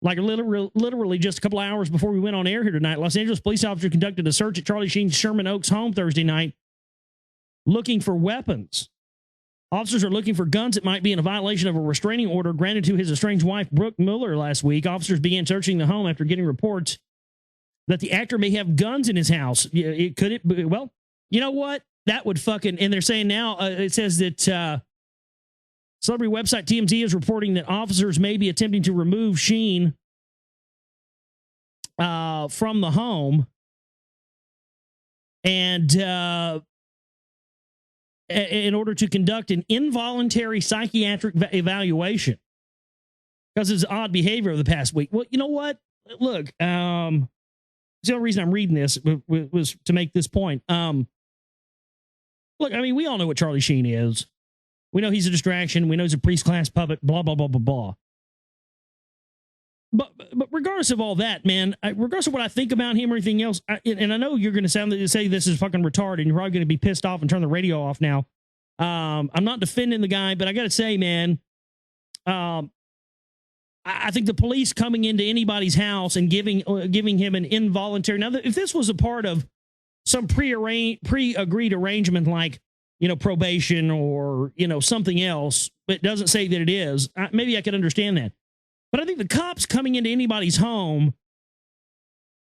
Like literally just a couple of hours before we went on air here tonight, Los Angeles police officers conducted a search at Charlie Sheen's Sherman Oaks home Thursday night, looking for weapons. Officers are looking for guns that might be in a violation of a restraining order granted to his estranged wife, Brooke Mueller, last week. Officers began searching the home after getting reports that the actor may have guns in his house. Well, you know what? That would fucking, and they're saying now, it says that celebrity website TMZ is reporting that officers may be attempting to remove Sheen from the home. And in order to conduct an involuntary psychiatric evaluation because of his odd behavior of the past week. Well, you know what? Look, the only reason I'm reading this was to make this point. Look, I mean, we all know what Charlie Sheen is. We know he's a distraction. We know he's a priest class puppet, blah, blah, blah, blah, blah. But regardless of all that, man, regardless of what I think about him or anything else, and I know you're going to say this is fucking retarded, and you're probably going to be pissed off and turn the radio off now. I'm not defending the guy, but I got to say, man, I think the police coming into anybody's house and giving him an involuntary. Now, if this was a part of some pre-agreed arrangement, like probation or something else, but it doesn't say that it is. Maybe I could understand that. But I think the cops coming into anybody's home,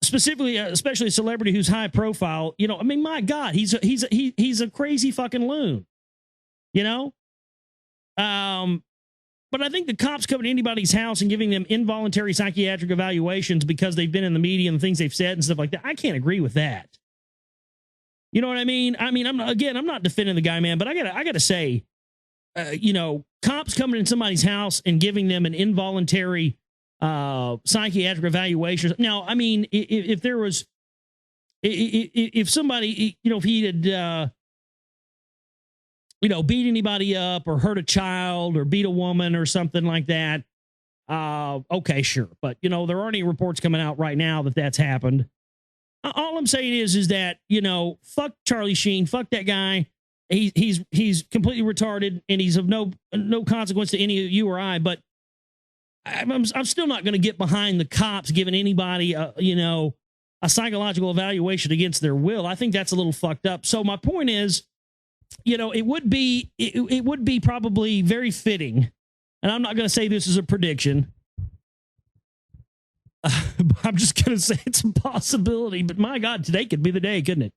specifically, especially a celebrity who's high profile, I mean, my God, he's a crazy fucking loon, But I think the cops coming to anybody's house and giving them involuntary psychiatric evaluations because they've been in the media and the things they've said and stuff like that, I can't agree with that. You know what I mean? I mean, I'm not defending the guy, man, but I gotta say, cops coming in somebody's house and giving them an involuntary psychiatric evaluations. Now, I mean, if there was, if somebody, if he had, beat anybody up or hurt a child or beat a woman or something like that, okay, sure. But, there aren't any reports coming out right now that that's happened. All I'm saying is that, fuck Charlie Sheen, fuck that guy. He's completely retarded and he's of no consequence to any of you or I, but I'm still not going to get behind the cops giving anybody, a psychological evaluation against their will. I think that's a little fucked up. So my point is, it would be probably very fitting, and I'm not going to say this is a prediction. I'm just going to say it's a possibility, but my God, today could be the day, couldn't it?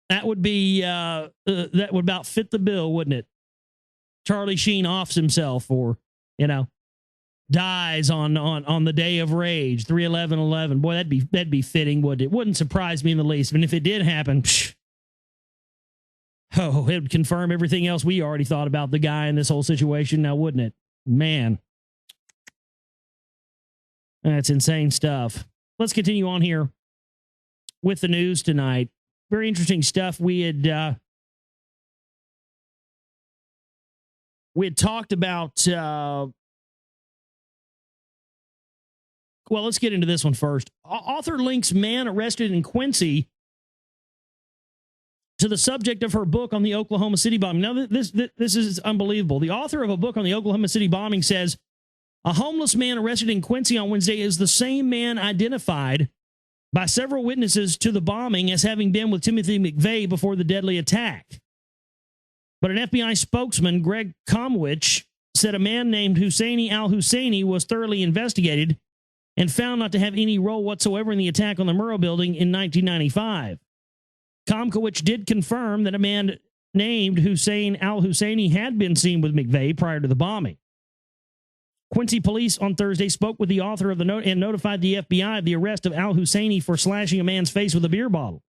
That would be, that would about fit the bill, wouldn't it? Charlie Sheen offs himself or, dies on the day of rage, 3/11/11. Boy, that'd be fitting, wouldn't it? Wouldn't surprise me in the least. And if it did happen, it would confirm everything else we already thought about the guy in this whole situation now, wouldn't it? Man. That's insane stuff. Let's continue on here with the news tonight. Very interesting stuff. We had talked about, well, let's get into this one first. Author links man arrested in Quincy to the subject of her book on the Oklahoma City bombing. Now, this is unbelievable. The author of a book on the Oklahoma City bombing says a homeless man arrested in Quincy on Wednesday is the same man identified by several witnesses to the bombing as having been with Timothy McVeigh before the deadly attack. But an FBI spokesman, Greg Comwich, said a man named Husseini al-Husseini was thoroughly investigated and found not to have any role whatsoever in the attack on the Murrah building in 1995. Comkowicz did confirm that a man named Hussein al-Husseini had been seen with McVeigh prior to the bombing. Quincy police on Thursday spoke with the author of the note and notified the FBI of the arrest of al-Husseini for slashing a man's face with a beer bottle.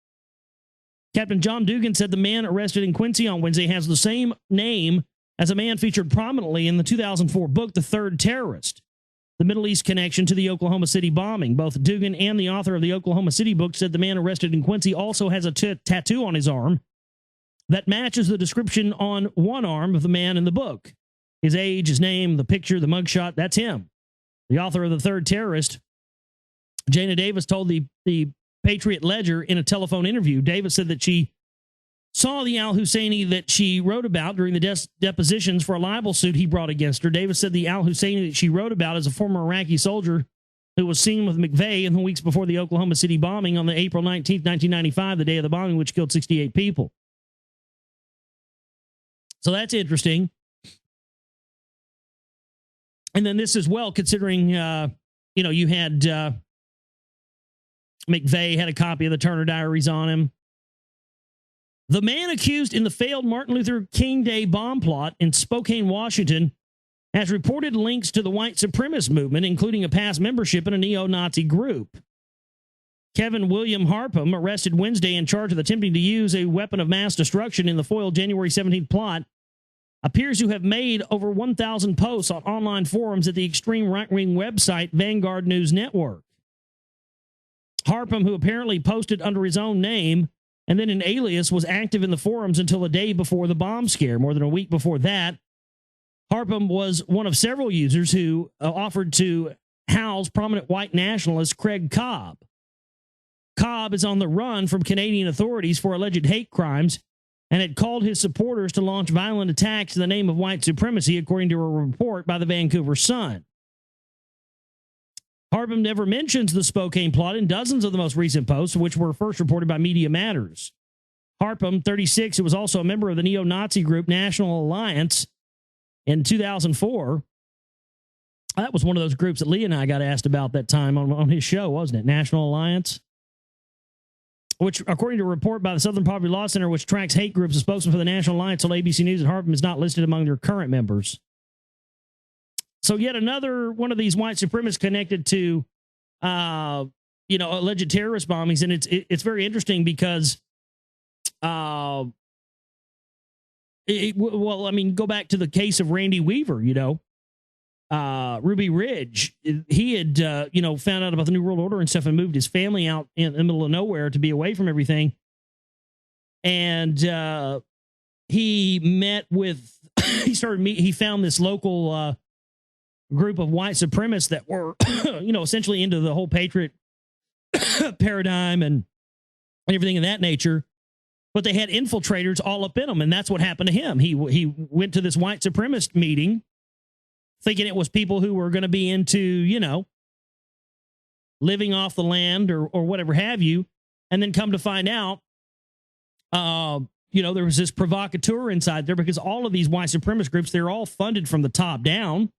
Captain John Dugan said the man arrested in Quincy on Wednesday has the same name as a man featured prominently in the 2004 book, The Third Terrorist, the Middle East connection to the Oklahoma City bombing. Both Dugan and the author of the Oklahoma City book said the man arrested in Quincy also has a tattoo on his arm that matches the description on one arm of the man in the book. His age, his name, the picture, the mugshot, that's him. The author of The Third Terrorist, Jana Davis, told the Patriot Ledger in a telephone interview. Davis said that she saw the al-Husseini that she wrote about during the depositions for a libel suit he brought against her. Davis said the al-Husseini that she wrote about is a former Iraqi soldier who was seen with McVeigh in the weeks before the Oklahoma City bombing on the April 19th, 1995, the day of the bombing, which killed 68 people. So that's interesting. And then this as well, considering, you had McVeigh had a copy of the Turner Diaries on him. The man accused in the failed Martin Luther King Day bomb plot in Spokane, Washington, has reported links to the white supremacist movement, including a past membership in a neo-Nazi group. Kevin William Harpham, arrested Wednesday in charge of attempting to use a weapon of mass destruction in the foiled January 17th plot, appears to have made over 1,000 posts on online forums at the extreme right-wing website Vanguard News Network. Harpham, who apparently posted under his own name and then an alias, was active in the forums until the day before the bomb scare. More than a week before that, Harpham was one of several users who offered to house prominent white nationalist Craig Cobb. Cobb is on the run from Canadian authorities for alleged hate crimes and had called his supporters to launch violent attacks in the name of white supremacy, according to a report by the Vancouver Sun. Harpham never mentions the Spokane plot in dozens of the most recent posts, which were first reported by Media Matters. Harpham, 36, who was also a member of the neo-Nazi group National Alliance in 2004. That was one of those groups that Lee and I got asked about that time on his show, wasn't it? National Alliance? Which, according to a report by the Southern Poverty Law Center, which tracks hate groups, a spokesman for the National Alliance told ABC News that Harpham is not listed among their current members. So yet another one of these white supremacists connected to, alleged terrorist bombings. And it's very interesting because, go back to the case of Randy Weaver, Ruby Ridge, he had, found out about the New World Order and stuff and moved his family out in the middle of nowhere to be away from everything. And he met with, he found this local group of white supremacists that were, essentially into the whole patriot paradigm and everything of that nature. But they had infiltrators all up in them, and that's what happened to him. He went to this white supremacist meeting thinking it was people who were going to be into, living off the land or whatever have you, and then come to find out, there was this provocateur inside there because all of these white supremacist groups, they're all funded from the top down.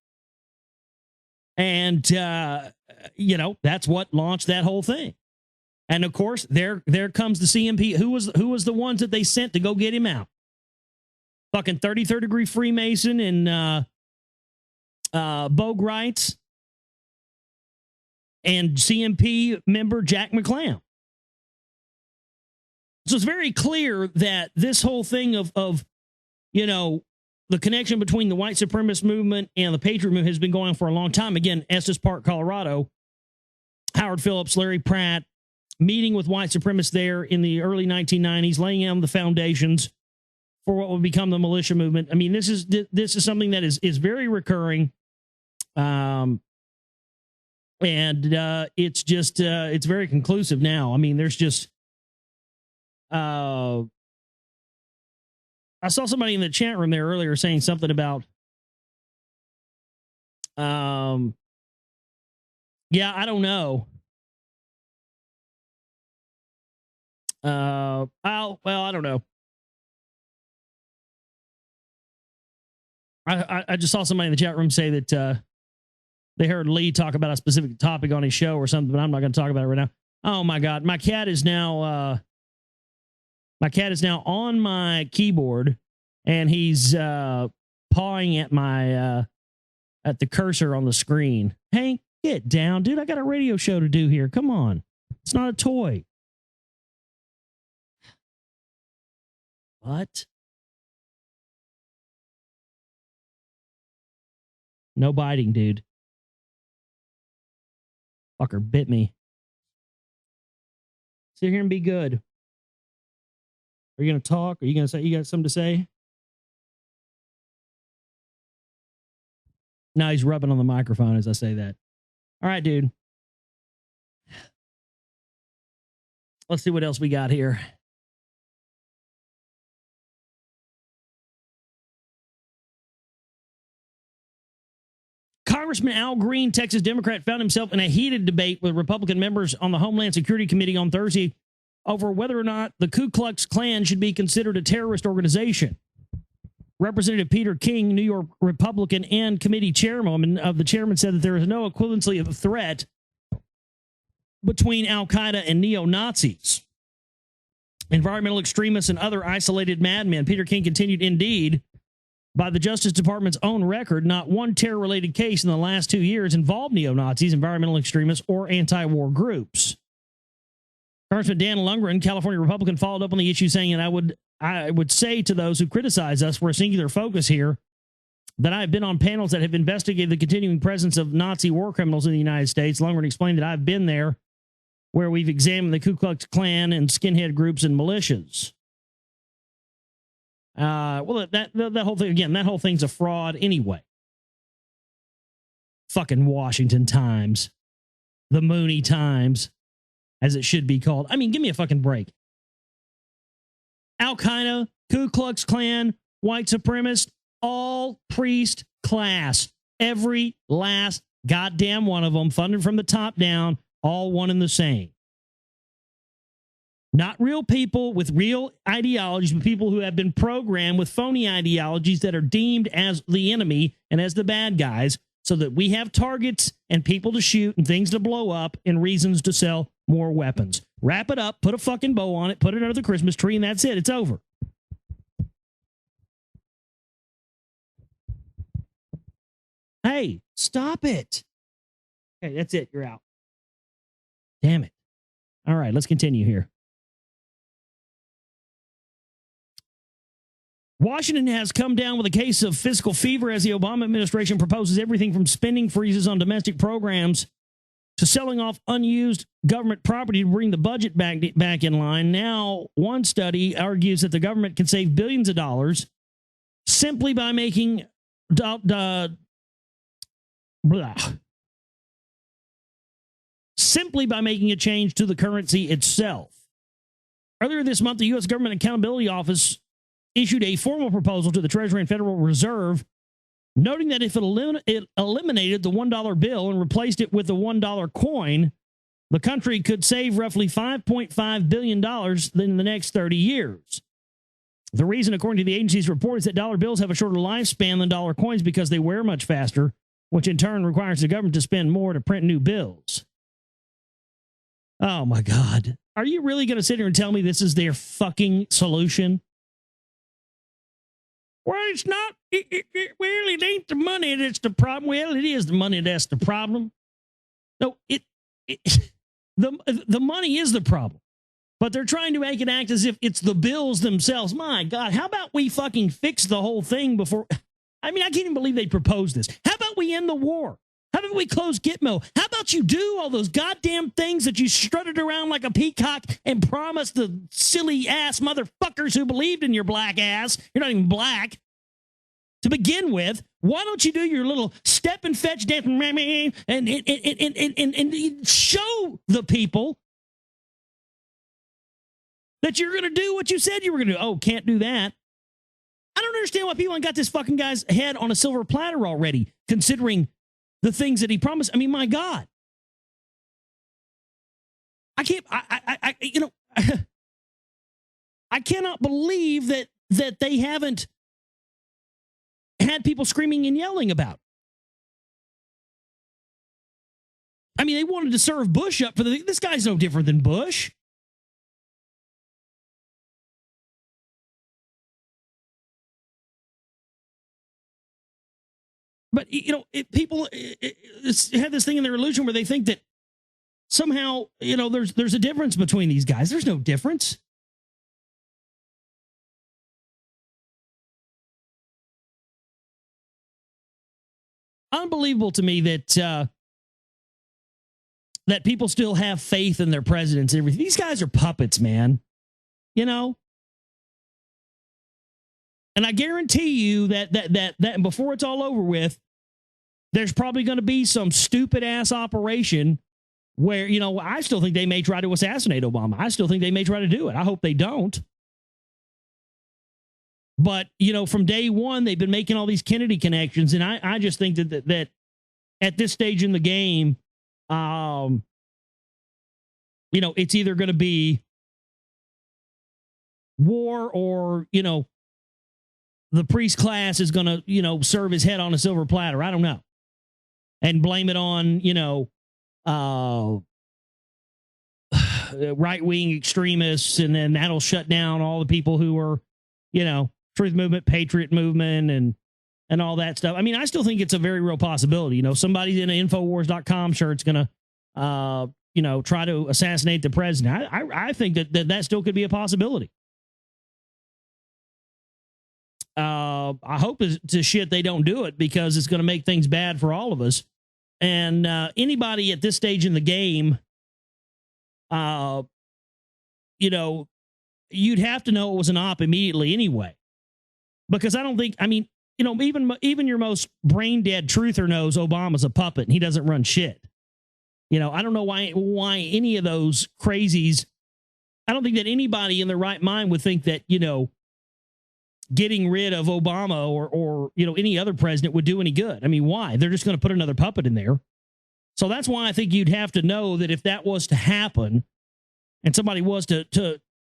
And, that's what launched that whole thing. And of course, there comes the CMP. Who was the ones that they sent to go get him out? Fucking 33rd degree Freemason and Bogue Wrights and CMP member Jack McClown. So it's very clear that this whole thing of the connection between the white supremacist movement and the patriot movement has been going on for a long time. Again, Estes Park, Colorado, Howard Phillips, Larry Pratt, meeting with white supremacists there in the early 1990s, laying out the foundations for what would become the militia movement. I mean, this is something that is very recurring. And it's just, it's very conclusive now. I mean, there's just, I saw somebody in the chat room there earlier saying something about, yeah, I don't know. I don't know. I just saw somebody in the chat room say that they heard Lee talk about a specific topic on his show or something, but I'm not going to talk about it right now. Oh my God, my cat is now on my keyboard, and he's pawing at my at the cursor on the screen. Hank, get down, dude! I got a radio show to do here. Come on, it's not a toy. What? No biting, dude. Fucker bit me. Sit here and be good. Are you going to talk? Are you going to say you got something to say? No, he's rubbing on the microphone as I say that. All right, dude. Let's see what else we got here. Congressman Al Green, Texas Democrat, found himself in a heated debate with Republican members on the Homeland Security Committee on Thursday over whether or not the Ku Klux Klan should be considered a terrorist organization. Representative Peter King, New York Republican and committee chairman of the chairman, said that there is no equivalency of a threat between al-Qaeda and neo-Nazis, environmental extremists, and other isolated madmen. Peter King continued, indeed, by the Justice Department's own record, not one terror-related case in the last 2 years involved neo-Nazis, environmental extremists, or anti-war groups. Congressman Dan Lundgren, California Republican, followed up on the issue, saying, and I would say to those who criticize us for a singular focus here, that I have been on panels that have investigated the continuing presence of Nazi war criminals in the United States. Lundgren explained that I've been there where we've examined the Ku Klux Klan and skinhead groups and militias. Well, that whole thing, again, that whole thing's a fraud anyway. Fucking Washington Times. The Mooney Times, as it should be called. I mean, give me a fucking break. Al-Qaeda, Ku Klux Klan, white supremacist, all priest class. Every last goddamn one of them, funded from the top down, all one and the same. Not real people with real ideologies, but people who have been programmed with phony ideologies that are deemed as the enemy and as the bad guys, so that we have targets and people to shoot and things to blow up and reasons to sell more weapons. Wrap it up, put a fucking bow on it, put it under the Christmas tree, and that's it. It's over. Hey, stop it. Okay, that's it. You're out. Damn it. All right, let's continue here. Washington has come down with a case of fiscal fever as the Obama administration proposes everything from spending freezes on domestic programs to selling off unused government property to bring the budget back in line. Now, one study argues that the government can save billions of dollars simply by making simply by making a change to the currency itself. Earlier this month, the U.S. Government Accountability Office issued a formal proposal to the Treasury and Federal Reserve, noting that if it eliminated the $1 bill and replaced it with the $1 coin, the country could save roughly $5.5 billion in the next 30 years. The reason, according to the agency's report, is that dollar bills have a shorter lifespan than dollar coins because they wear much faster, which in turn requires the government to spend more to print new bills. Oh, my God. Are you really going to sit here and tell me this is their fucking solution? Well, it's not. It ain't the money that's the problem. Well, it is the money that's the problem. No, the money is the problem. But they're trying to make it act as if it's the bills themselves. My God, how about we fucking fix the whole thing before? I mean, I can't even believe they proposed this. How about we end the war? How about we close Gitmo? How about you do all those goddamn things that you strutted around like a peacock and promised the silly ass motherfuckers who believed in your black ass? You're not even black. To begin with, why don't you do your little step and fetch dance and show the people that you're going to do what you said you were going to do? Oh, can't do that. I don't understand why people ain't got this fucking guy's head on a silver platter already, considering the things that he promised. I mean, my God. I can't, I cannot believe that they haven't had people screaming and yelling about it. I mean, they wanted to serve Bush up for this guy's no different than Bush. But, people have this thing in their illusion where they think that somehow, there's a difference between these guys. There's no difference. Unbelievable to me that that people still have faith in their presidents and everything. These guys are puppets, man. And I guarantee you that before it's all over with, there's probably going to be some stupid ass operation where, I still think they may try to assassinate Obama. I still think they may try to do it. I hope they don't. But, from day one, they've been making all these Kennedy connections. And I just think that at this stage in the game, it's either going to be war or, the priest class is going to, serve his head on a silver platter. I don't know. And blame it on, right-wing extremists. And then that'll shut down all the people who are, Truth Movement, Patriot Movement, and all that stuff. I mean, I still think it's a very real possibility. Somebody in an Infowars.com shirt's going to, try to assassinate the president. I think that still could be a possibility. I hope to shit they don't do it because it's going to make things bad for all of us. And anybody at this stage in the game, you'd have to know it was an op immediately anyway. Because I don't think, even your most brain dead truther knows Obama's a puppet and he doesn't run shit. I don't know why any of those crazies, I don't think that anybody in their right mind would think that, getting rid of Obama or any other president would do any good. I mean, why? They're just going to put another puppet in there. So that's why I think you'd have to know that if that was to happen and somebody was to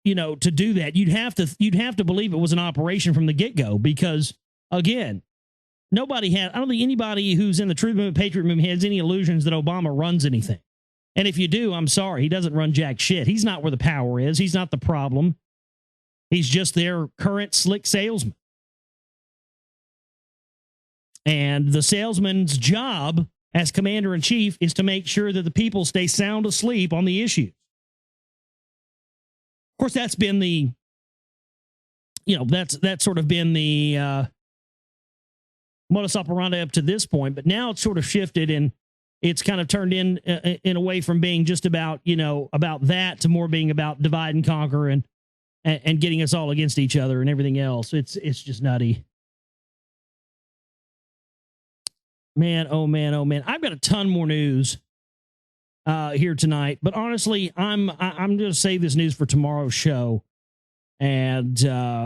do that, you'd have to believe it was an operation from the get-go because, again, I don't think anybody who's in the Truth Movement, Patriot Movement has any illusions that Obama runs anything. And if you do, I'm sorry, he doesn't run jack shit. He's not where the power is. He's not the problem. He's just their current slick salesman. And the salesman's job as commander-in-chief is to make sure that the people stay sound asleep on the issues. Of course, that's been the that's sort of been the modus operandi up to this point, but now it's sort of shifted and it's kind of turned in away from being just about, about that to more being about divide and conquer and getting us all against each other and everything else. It's just nutty. Man, oh man, oh man. I've got a ton more news here tonight, but honestly, I'm going to save this news for tomorrow's show. And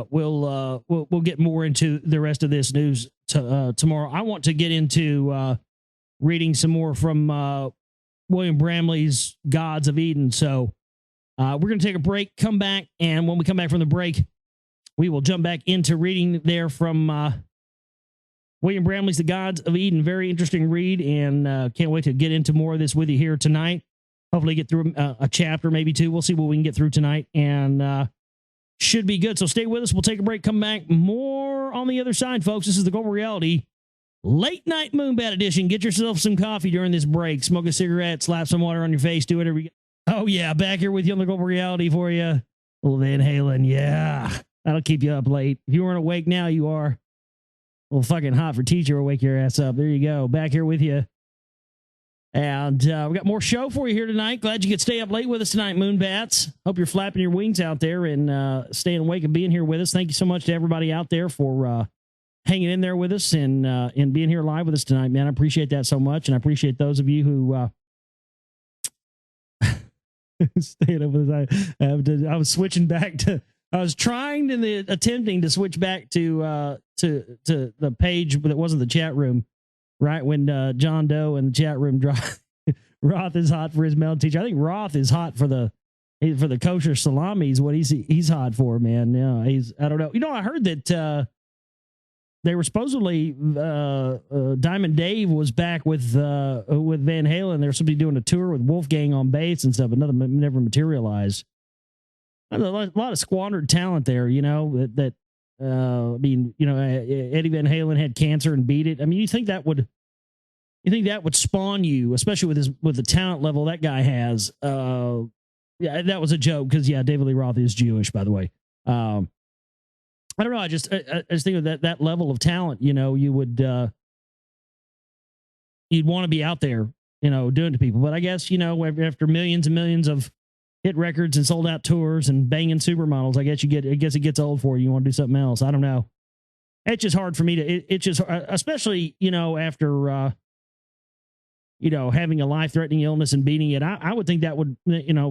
we'll get more into the rest of this news tomorrow. I want to get into reading some more from William Bramley's Gods of Eden. So we're going to take a break, come back, and when we come back from the break, we will jump back into reading there from William Bramley's The Gods of Eden. Very interesting read, and can't wait to get into more of this with you here tonight. Hopefully get through a chapter, maybe two. We'll see what we can get through tonight, and should be good. So stay with us. We'll take a break, come back. More on the other side, folks. This is the Global Reality Late Night Moonbat Edition. Get yourself some coffee during this break. Smoke a cigarette, slap some water on your face, do whatever you get. Oh, yeah, back here with you on the Global Reality for you. Little Van Halen, yeah. That'll keep you up late. If you weren't awake now, you are. Well, fucking hot for teacher will wake your ass up. There you go. Back here with you. And we got more show for you here tonight. Glad you could stay up late with us tonight, Moonbats. Hope you're flapping your wings out there and staying awake and being here with us. Thank you so much to everybody out there for hanging in there with us and being here live with us tonight, man. I appreciate that so much, and I appreciate those of you who staying up with us. I was switching back to. I was attempting to switch back to the page that wasn't the chat room. Right when John Doe in the chat room dropped, Roth is hot for his male teacher. I think Roth is hot for the kosher salami is what he's hot for, man. Yeah, I don't know. I heard that they were supposedly Diamond Dave was back with Van Halen. They were supposed to be doing a tour with Wolfgang on bass and stuff, but nothing never materialized. A lot of squandered talent there, that Eddie Van Halen had cancer and beat it. I mean, you think that would spawn you, especially with the talent level that guy has. Yeah, that was a joke because David Lee Roth is Jewish, by the way. I don't know. I just think of that level of talent. You would you'd want to be out there, doing it to people. But I guess after millions and millions of hit records and sold out tours and banging supermodels, I guess it gets old for you. You want to do something else. I don't know. It's just hard for me to, it's just, especially, after, having a life threatening illness and beating it. I would think that would,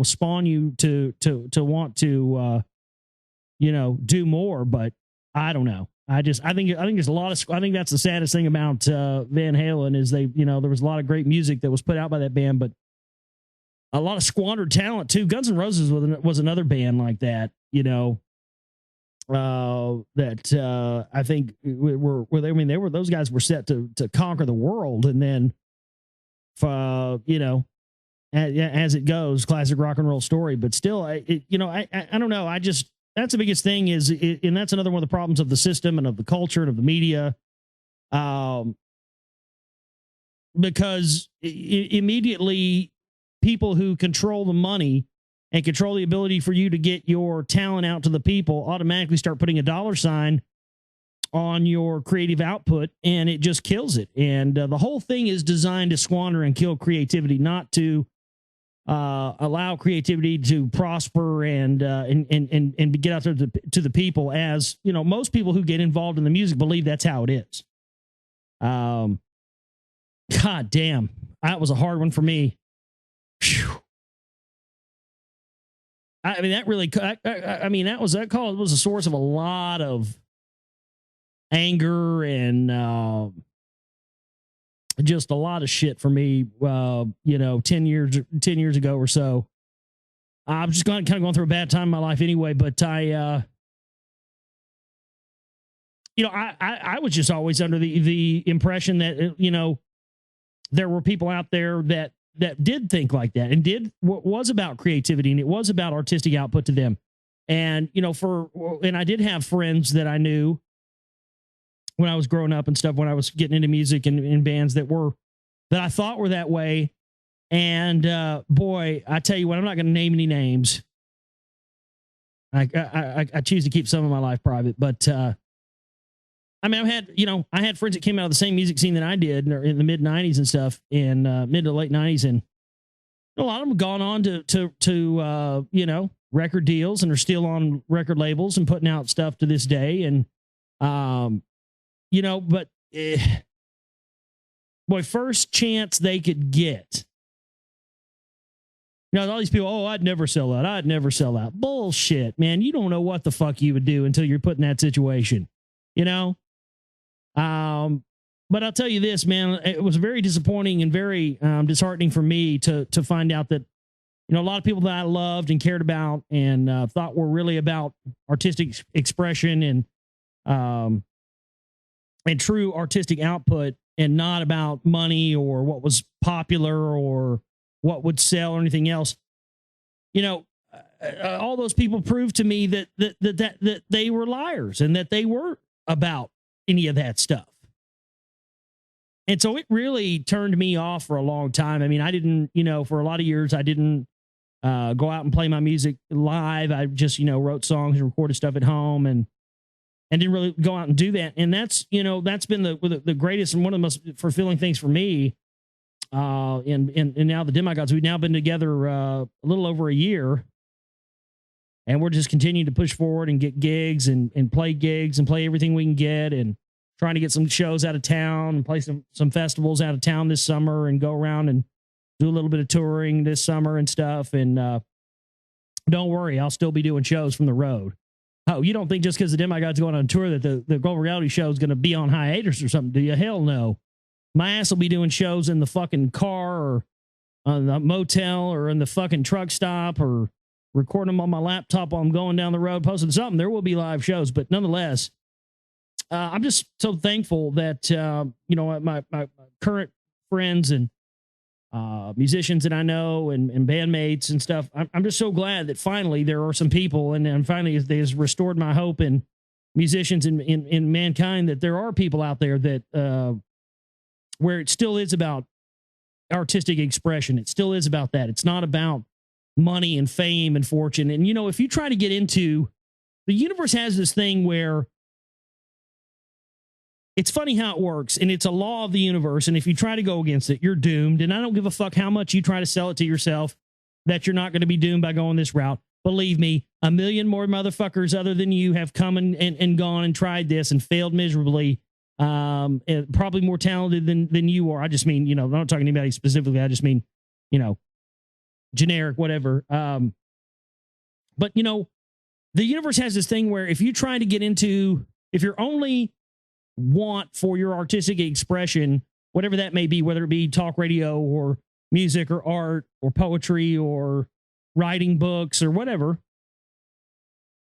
spawn you to want to, do more, but I don't know. I think there's a lot of, I think that's the saddest thing about, Van Halen is there was a lot of great music that was put out by that band, but a lot of squandered talent too. Guns N' Roses was another band like that, that I think those guys were set to conquer the world, and then, as it goes, classic rock and roll story. But still, I don't know. That's the biggest thing and that's another one of the problems of the system and of the culture and of the media, because immediately, people who control the money and control the ability for you to get your talent out to the people automatically start putting a dollar sign on your creative output, and it just kills it. And the whole thing is designed to squander and kill creativity, not to allow creativity to prosper and get out there to the people. As most people who get involved in the music believe that's how it is. God damn, that was a hard one for me. Whew. I mean, that really, that call was a source of a lot of anger and just a lot of shit for me. 10 years ago or so. I'm just kind of going through a bad time in my life anyway, but I was just always under the impression that, there were people out there that did think like that and was about creativity, and it was about artistic output to them. And, and I did have friends that I knew when I was growing up and stuff, when I was getting into music and in bands that I thought were that way. And, boy, I tell you what, I'm not going to name any names, I choose to keep some of my life private, but I mean, I had friends that came out of the same music scene that I did in the mid '90s and stuff, and mid to late '90s, and a lot of them have gone on to record deals and are still on record labels and putting out stuff to this day, and but boy, first chance they could get. All these people, I'd never sell out. I'd never sell out. Bullshit, man. You don't know what the fuck you would do until you're put in that situation, But I'll tell you this, man, it was very disappointing and very disheartening for me to find out that, a lot of people that I loved and cared about and thought were really about artistic expression and true artistic output and not about money or what was popular or what would sell or anything else. All those people proved to me that they were liars and that they weren't about any of that stuff. And so it really turned me off for a long time. I mean, I didn't, for a lot of years, I didn't go out and play my music live. I just, wrote songs and recorded stuff at home and didn't really go out and do that. And that's, that's been the greatest and one of the most fulfilling things for me. And now the Demigods, we've now been together a little over a year. And we're just continuing to push forward and get gigs and play gigs and play everything we can get and trying to get some shows out of town and play some festivals out of town this summer and go around and do a little bit of touring this summer and stuff. And don't worry, I'll still be doing shows from the road. Oh, you don't think just because the Demigods going on tour that the Global Reality Show is going to be on hiatus or something, do you? Hell no. My ass will be doing shows in the fucking car or on the motel or in the fucking truck stop or recording them on my laptop while I'm going down the road, posting something. There will be live shows, but nonetheless, I'm just so thankful that, my current friends and musicians that I know and bandmates and stuff, I'm just so glad that finally there are some people and finally it has restored my hope in musicians in mankind that there are people out there that where it still is about artistic expression. It still is about that. It's not about money and fame and fortune. And, if you try to get into the universe has this thing where it's funny how it works, and it's a law of the universe. And if you try to go against it, you're doomed. And I don't give a fuck how much you try to sell it to yourself that you're not going to be doomed by going this route. Believe me, a million more motherfuckers other than you have come and gone and tried this and failed miserably. And probably more talented than you are. I just mean, I'm not talking to anybody specifically. I just mean, generic, whatever. But the universe has this thing where if you try to get into, if you're only want for your artistic expression, whatever that may be, whether it be talk radio or music or art or poetry or writing books or whatever.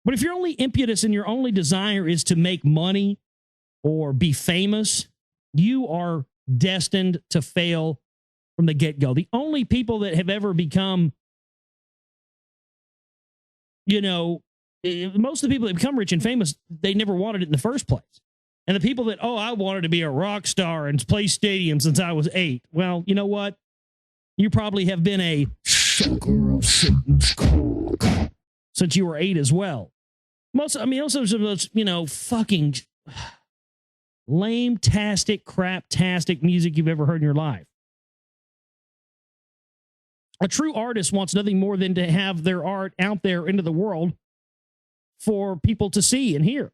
But if your only impetus and your only desire is to make money or be famous, you are destined to fail from the get-go. The only people that have ever become, most of the people that become rich and famous, they never wanted it in the first place. And the people that, I wanted to be a rock star and play stadiums since I was 8. Well, you know what? You probably have been a sucker of Satan's cock since you were 8 as well. Most of those, fucking lame-tastic, crap-tastic music you've ever heard in your life. A true artist wants nothing more than to have their art out there into the world for people to see and hear.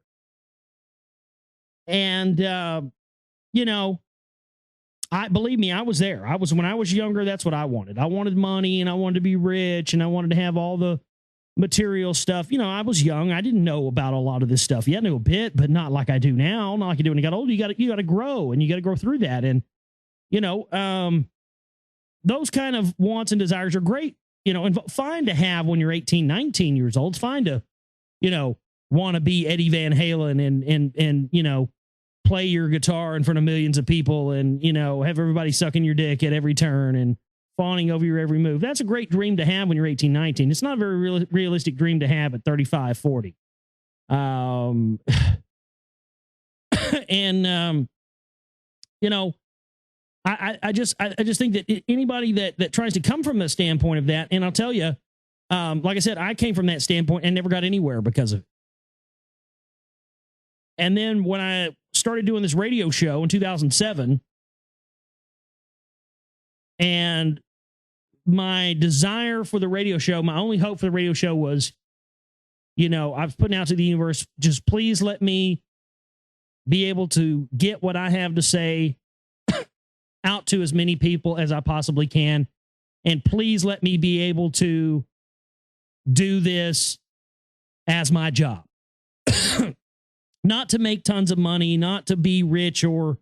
And, believe me, I was there. When I was younger, that's what I wanted. I wanted money and I wanted to be rich and I wanted to have all the material stuff. I was young. I didn't know about a lot of this stuff. Yeah, I knew a bit, but not like I do now. Not like you do when you got older. You got to grow and you got to grow through that. And, those kind of wants and desires are great, and fine to have when you're 18, 19 years old. It's fine to, want to be Eddie Van Halen and play your guitar in front of millions of people and, have everybody sucking your dick at every turn and fawning over your every move. That's a great dream to have when you're 18, 19. It's not a very realistic dream to have at 35, 40. I just think that anybody that tries to come from the standpoint of that, and I'll tell you, like I said, I came from that standpoint and never got anywhere because of it. And then when I started doing this radio show in 2007, and my desire for the radio show, my only hope for the radio show was, you know, I was putting out to the universe, just please let me be able to get what I have to say out to as many people as I possibly can. And please let me be able to do this as my job. Not to make tons of money, not to be rich or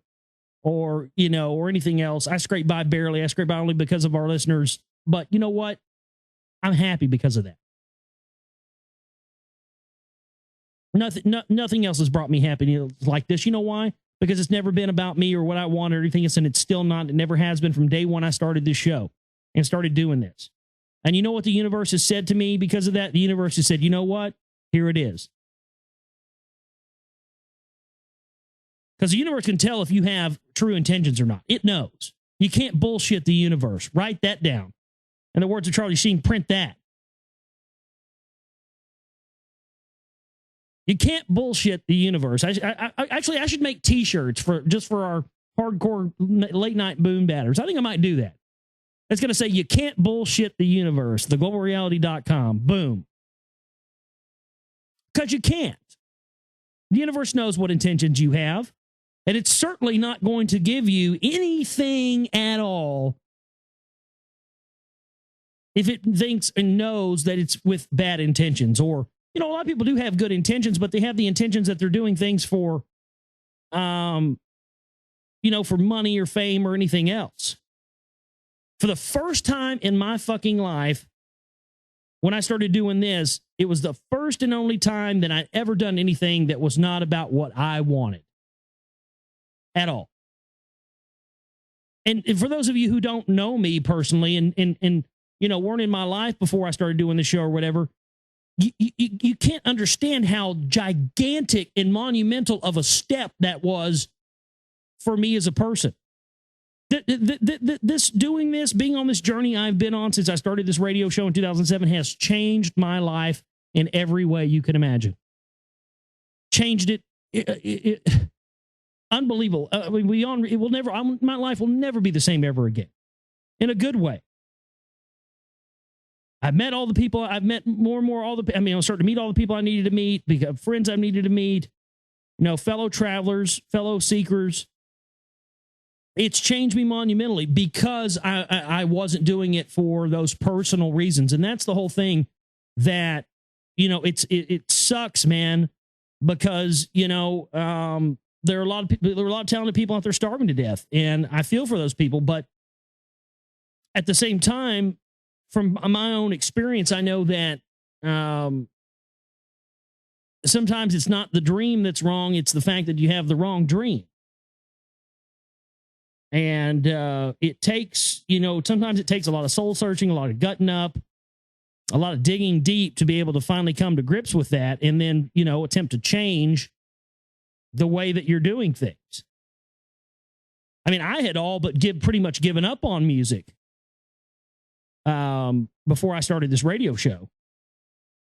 you know, or anything else. I scrape by barely. I scrape by only because of our listeners. But you know what? I'm happy because of that. Nothing else has brought me happiness like this. You know why? Because it's never been about me or what I want or anything else, and it's still not. It never has been from day one I started this show and started doing this. And you know what the universe has said to me because of that? The universe has said, you know what? Here it is. Because the universe can tell if you have true intentions or not. It knows. You can't bullshit the universe. Write that down. In the words of Charlie Sheen, print that. You can't bullshit the universe. Actually, I should make T-shirts for our hardcore late night boom batters. I think I might do that. It's going to say, you can't bullshit the universe, theglobalreality.com. Boom. Because you can't. The universe knows what intentions you have. And it's certainly not going to give you anything at all if it thinks and knows that it's with bad intentions. Or, you know, a lot of people do have good intentions, but they have the intentions that they're doing things for, you know, for money or fame or anything else. For the first time in my fucking life, when I started doing this, it was the first and only time that I'd ever done anything that was not about what I wanted. At all. And for those of you who don't know me personally and you know, weren't in my life before I started doing the show or whatever, you can't understand how gigantic and monumental of a step that was for me as a person. Doing this, being on this journey I've been on since I started this radio show in 2007 has changed my life in every way you can imagine. Changed it. Unbelievable. It will never. My life will never be the same ever again, in a good way. I've met all the people. I've met more and more. I'm starting to meet all the people I needed to meet. Friends I needed to meet. You know, fellow travelers, fellow seekers. It's changed me monumentally because I wasn't doing it for those personal reasons, and that's the whole thing. That, you know, it sucks, man, because, you know, there are a lot of talented people out there starving to death, and I feel for those people. But at the same time, from my own experience, I know that sometimes it's not the dream that's wrong; it's the fact that you have the wrong dream. And it takes, you know, sometimes it takes a lot of soul searching, a lot of gutting up, a lot of digging deep to be able to finally come to grips with that, and then, you know, attempt to change the way that you're doing things. I mean, I had all but pretty much given up on music before I started this radio show.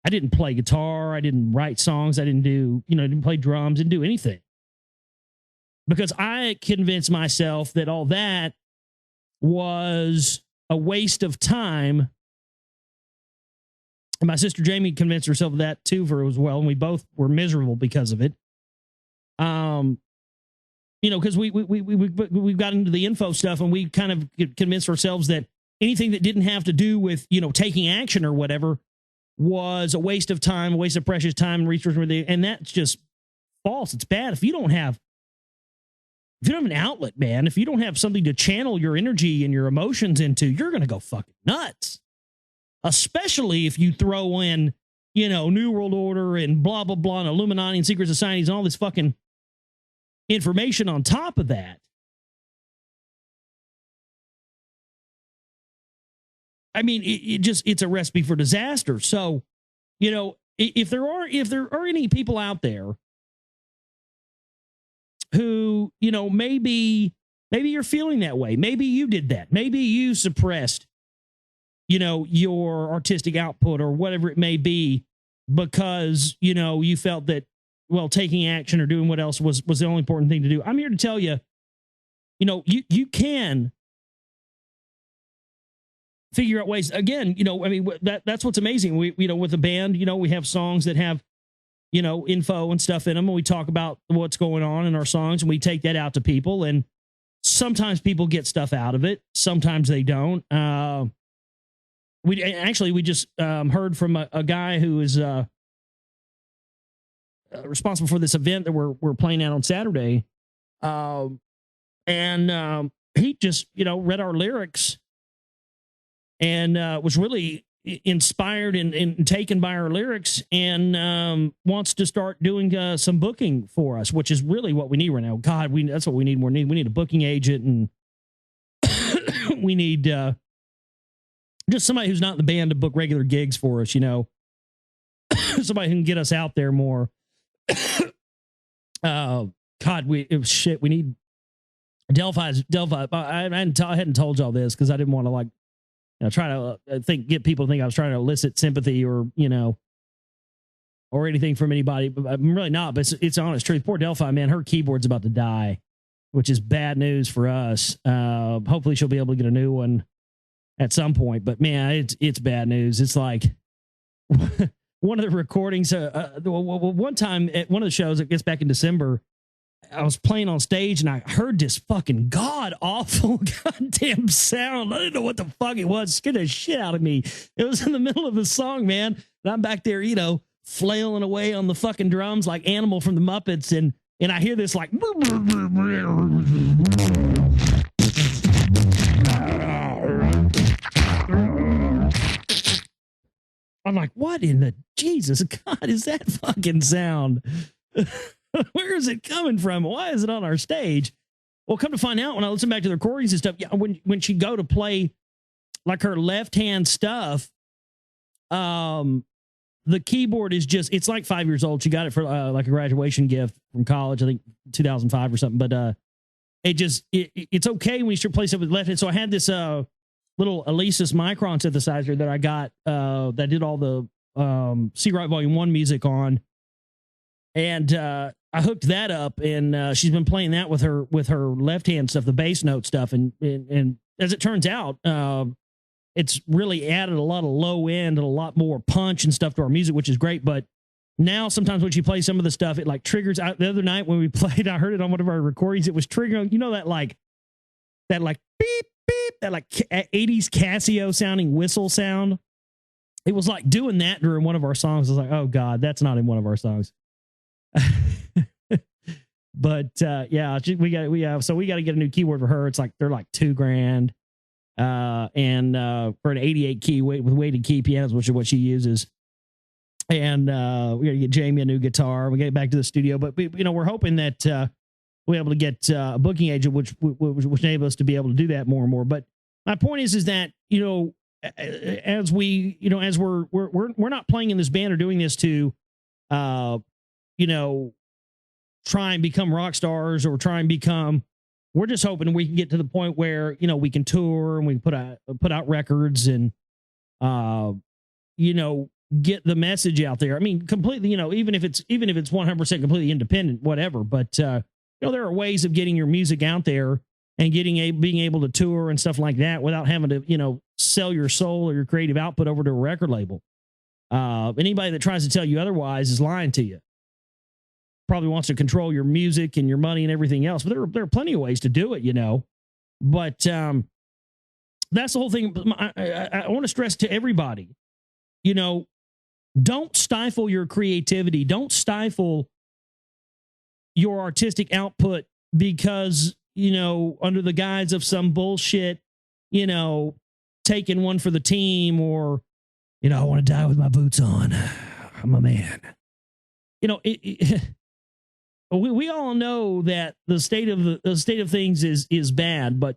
I didn't play guitar. I didn't write songs. I didn't play drums, didn't do anything. Because I convinced myself that all that was a waste of time. And my sister Jamie convinced herself of that too as well. And we both were miserable because of it. You know, because we've got into the info stuff, and we kind of convinced ourselves that anything that didn't have to do with, you know, taking action or whatever was a waste of time, a waste of precious time and resources. And that's just false. It's bad. If you don't have an outlet, man, if you don't have something to channel your energy and your emotions into, you're going to go fucking nuts. Especially if you throw in, you know, New World Order and blah, blah, blah, and Illuminati and secret societies and all this fucking information on top of that. I mean, it's a recipe for disaster. So, you know, if there are any people out there who, you know, maybe you're feeling that way. Maybe you did that. Maybe you suppressed your artistic output or whatever it may be, because, you felt that, well, taking action or doing what else was the only important thing to do. I'm here to tell you, you can figure out ways. Again, that's what's amazing. We, with the band, we have songs that have, info and stuff in them, and we talk about what's going on in our songs, and we take that out to people, and sometimes people get stuff out of it, sometimes they don't. We just heard from a guy who is responsible for this event that we're playing out on Saturday, and he just read our lyrics and was really inspired and taken by our lyrics, and wants to start doing some booking for us, which is really what we need right now. God, that's what we need more. We need a booking agent, and we need just somebody who's not in the band to book regular gigs for us, somebody who can get us out there more. God, we need Delphi. I hadn't told y'all this because I didn't want to try to get people to think I was trying to elicit sympathy or anything from anybody, but I'm really not. But it's honest truth. Poor Delphi, man, her keyboard's about to die, which is bad news for us. Hopefully she'll be able to get a new one at some point, but man, it's bad news. It's like one of the recordings, one time at one of the shows, it gets back in December, I was playing on stage and I heard this fucking god awful goddamn sound. I didn't know what the fuck it was. It scared the shit out of me. It was in the middle of the song, man. And I'm back there, flailing away on the fucking drums like Animal from the Muppets, and I hear this like I'm like, what in the Jesus God is that fucking sound? Where is it coming from? Why is it on our stage? Well, come to find out, when I listen back to the recordings and stuff, when she go to play like her left hand stuff, the keyboard is it's like 5 years old. She got it for like a graduation gift from college, I think 2005 or something. But it's okay when you start playing stuff with left hand. So I had this little Alesis Micron synthesizer that I got that did all the Seagrite Volume 1 music on. And I hooked that up, and she's been playing that with her left hand stuff, the bass note stuff. And as it turns out, it's really added a lot of low end and a lot more punch and stuff to our music, which is great. But now sometimes when she plays some of the stuff, it like triggers out. The other night when we played, I heard it on one of our recordings. It was triggering, that like beep, beep, that like 80s Casio sounding whistle sound. It was like doing that during one of our songs. I was like, oh God, that's not in one of our songs. But yeah, so we got to get a new keyboard for her. It's like they're like $2,000, and for an 88 key with weighted key pianos, which is what she uses. And we got to get Jamie a new guitar. We get back to the studio, but we're hoping that we're able to get a booking agent, which enable us to be able to do that more and more. But my point is that as we as we're not playing in this band or doing this to try and become rock stars or try and we're just hoping we can get to the point where, we can tour and we can put out records and, get the message out there. I mean, completely, even if it's 100% completely independent, whatever, but, there are ways of getting your music out there and being able to tour and stuff like that without having to, sell your soul or your creative output over to a record label. Anybody that tries to tell you otherwise is lying to you. Probably wants to control your music and your money and everything else, but there are plenty of ways to do it, but that's the whole thing. I want to stress to everybody, don't stifle your creativity. Don't stifle your artistic output because, under the guise of some bullshit, taking one for the team, or, I want to die with my boots on. I'm a man. We all know that the state of things is bad, but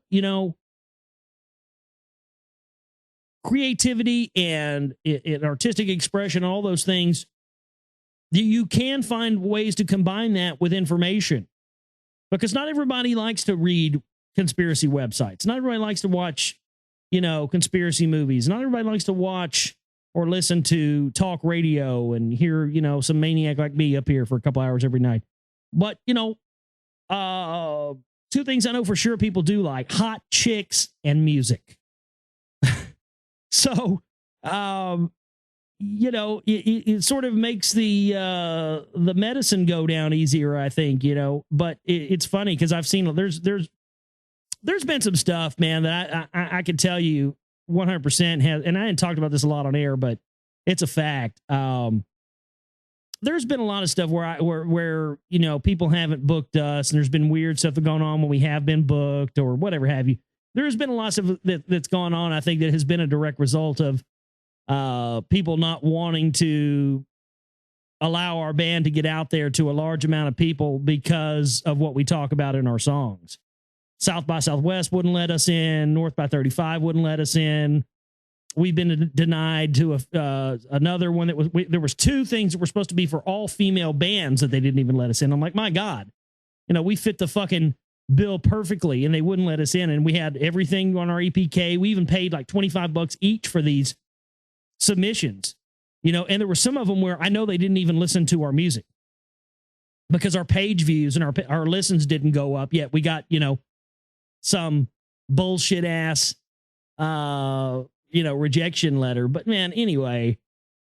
creativity and artistic expression, all those things, you can find ways to combine that with information, because not everybody likes to read conspiracy websites. Not everybody likes to watch conspiracy movies. Not everybody likes to watch or listen to talk radio and hear, some maniac like me up here for a couple hours every night. But, two things I know for sure people do like: hot chicks and music. So, it sort of makes the medicine go down easier, I think, but it's funny because I've seen there's been some stuff, man, that I can tell you 100% has, and I hadn't talked about this a lot on air, but it's a fact. There's been a lot of stuff where people haven't booked us, and there's been weird stuff going on when we have been booked or whatever have you. There's been a lot of stuff that's gone on, I think, that has been a direct result of people not wanting to allow our band to get out there to a large amount of people because of what we talk about in our songs. South by Southwest wouldn't let us in. North by 35 wouldn't let us in. We've been denied to another one that was, there was two things that were supposed to be for all female bands that they didn't even let us in. I'm like, my God, we fit the fucking bill perfectly, and they wouldn't let us in. And we had everything on our EPK. We even paid like $25 each for these submissions, and there were some of them where I know they didn't even listen to our music because our page views and our listens didn't go up yet. We got, some bullshit ass, rejection letter. But man, anyway,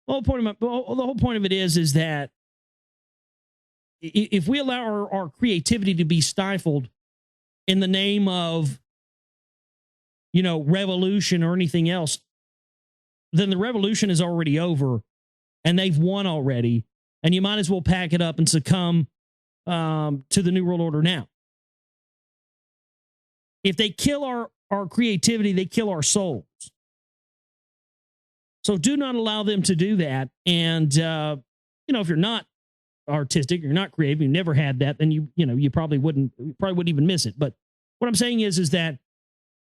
the whole point of it is that if we allow our creativity to be stifled in the name of, revolution or anything else, then the revolution is already over and they've won already. And you might as well pack it up and succumb to the New World Order now. If they kill our creativity, they kill our souls. So do not allow them to do that. And, if you're not artistic, you're not creative, you never had that, then you probably wouldn't even miss it. But what I'm saying is that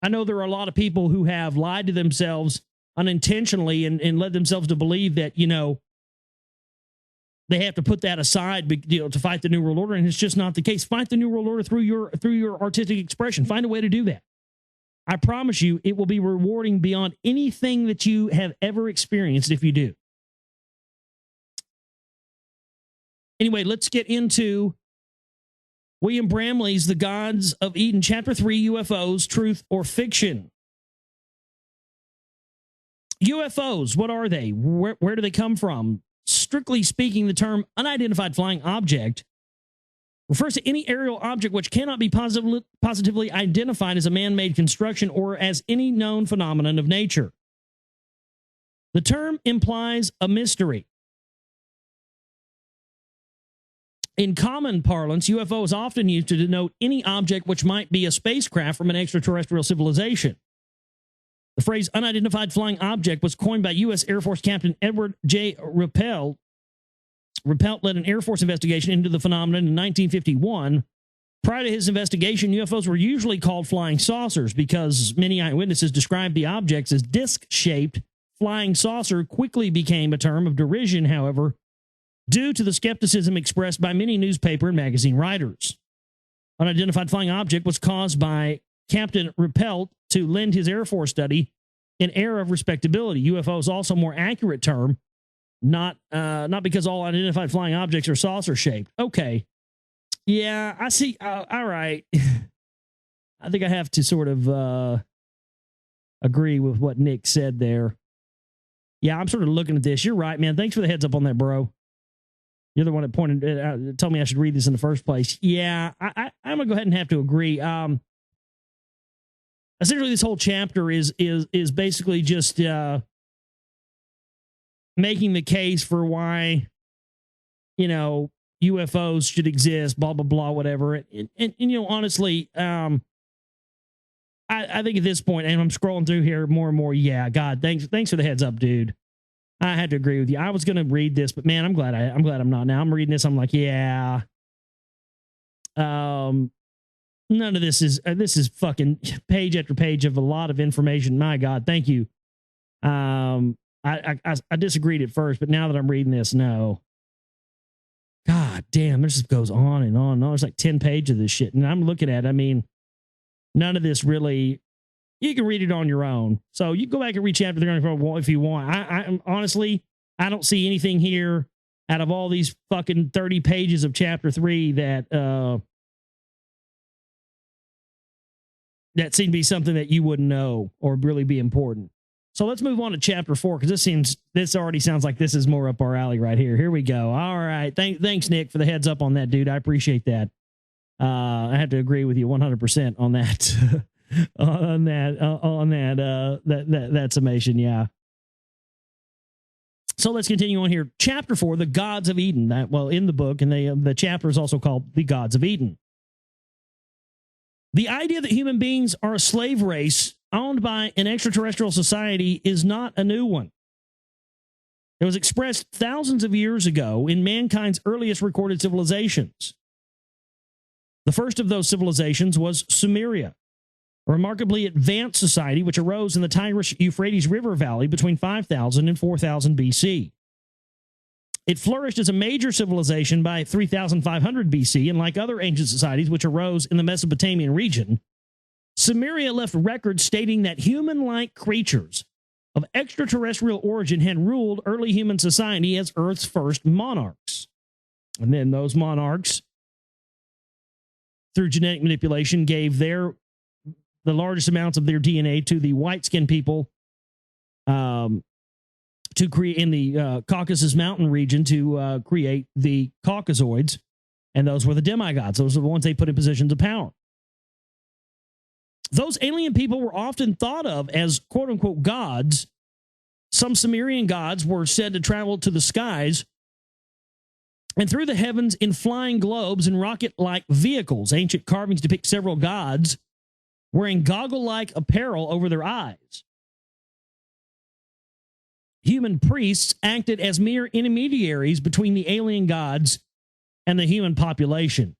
I know there are a lot of people who have lied to themselves unintentionally and led themselves to believe that, they have to put that aside, to fight the New World Order. And it's just not the case. Fight the New World Order through your artistic expression. Find a way to do that. I promise you, it will be rewarding beyond anything that you have ever experienced if you do. Anyway, let's get into William Bramley's The Gods of Eden, Chapter 3, UFOs, Truth or Fiction. UFOs, what are they? Where do they come from? Strictly speaking, the term unidentified flying object refers to any aerial object which cannot be positively identified as a man-made construction or as any known phenomenon of nature. The term implies a mystery. In common parlance, UFO is often used to denote any object which might be a spacecraft from an extraterrestrial civilization. The phrase unidentified flying object was coined by U.S. Air Force Captain Edward J. Ruppelt. Ruppelt led an Air Force investigation into the phenomenon in 1951. Prior to his investigation, UFOs were usually called flying saucers because many eyewitnesses described the objects as disc-shaped. Flying saucer quickly became a term of derision, however, due to the skepticism expressed by many newspaper and magazine writers. Unidentified flying object was caused by Captain Ruppelt to lend his Air Force study an air of respectability. UFO is also a more accurate term, not because all unidentified flying objects are saucer-shaped. Okay. Yeah, I see. All right. I think I have to sort of agree with what Nick said there. Yeah, I'm sort of looking at this. You're right, man. Thanks for the heads up on that, bro. You're the one that told me I should read this in the first place. Yeah, I'm going to go ahead and have to agree. Essentially, this whole chapter is basically just making the case for why, UFOs should exist, blah, blah, blah, whatever. And honestly, I think at this point, and I'm scrolling through here more and more, yeah, God, thanks for the heads up, dude. I had to agree with you. I was going to read this, but man, I'm glad I'm not now. I'm reading this. I'm like, yeah. None of this is fucking page after page of a lot of information. My God, thank you. I disagreed at first, but now that I'm reading this, no. God damn, this just goes on and on and on. There's like 10 pages of this shit. And I'm looking at it, I mean, none of this really You can read it on your own. So you go back and read chapter 3 if you want. I honestly, I don't see anything here out of all these fucking 30 pages of chapter 3 that seemed to be something that you wouldn't know or really be important. So let's move on to chapter 4, because this already sounds like this is more up our alley right here. Here we go. All right. Thanks, Nick, for the heads up on that, dude. I appreciate that. I have to agree with you 100% on that. that summation. Yeah. So let's continue on here. Chapter 4, the gods of Eden. In the book, and the chapter is also called the gods of Eden. The idea that human beings are a slave race owned by an extraterrestrial society is not a new one. It was expressed thousands of years ago in mankind's earliest recorded civilizations. The first of those civilizations was Sumeria, a remarkably advanced society which arose in the Tigris-Euphrates River Valley between 5000 and 4000 BC. It flourished as a major civilization by 3500 BC, and like other ancient societies which arose in the Mesopotamian region, Sumeria left records stating that human-like creatures of extraterrestrial origin had ruled early human society as Earth's first monarchs. And then those monarchs, through genetic manipulation, gave the largest amounts of their DNA to the white-skinned people to create in the Caucasus Mountain region to create the Caucasoids, and those were the demigods. Those are the ones they put in positions of power. Those alien people were often thought of as quote-unquote gods. Some Sumerian gods were said to travel to the skies and through the heavens in flying globes and rocket-like vehicles. Ancient carvings depict several gods wearing goggle-like apparel over their eyes. Human priests acted as mere intermediaries between the alien gods and the human population.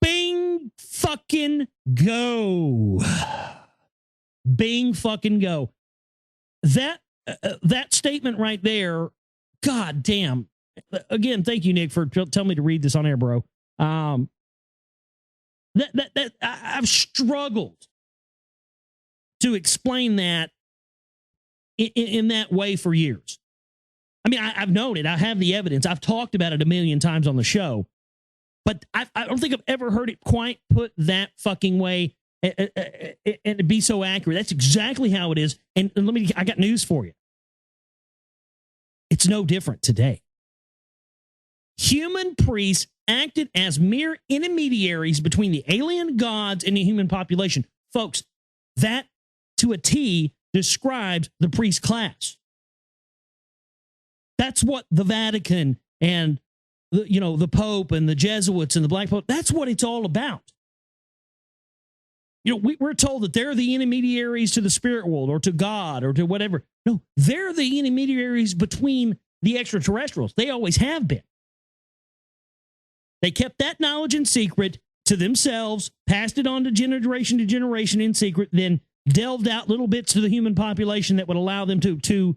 Bing fucking go. Bing fucking go. That statement right there, god damn. Again, thank you, Nick, for telling me to read this on air, bro. I've struggled to explain that in that way for years. I mean, I've known it. I have the evidence. I've talked about it a million times on the show. But I don't think I've ever heard it quite put that fucking way and be so accurate. That's exactly how it is. And I got news for you. It's no different today. Human priests acted as mere intermediaries between the alien gods and the human population. Folks, that to a T describes the priest class. That's what the Vatican and the Pope and the Jesuits and the Black Pope, that's what it's all about. We're told that they're the intermediaries to the spirit world or to God or to whatever. No, they're the intermediaries between the extraterrestrials. They always have been. They kept that knowledge in secret to themselves, passed it on to generation in secret, then delved out little bits to the human population that would allow them to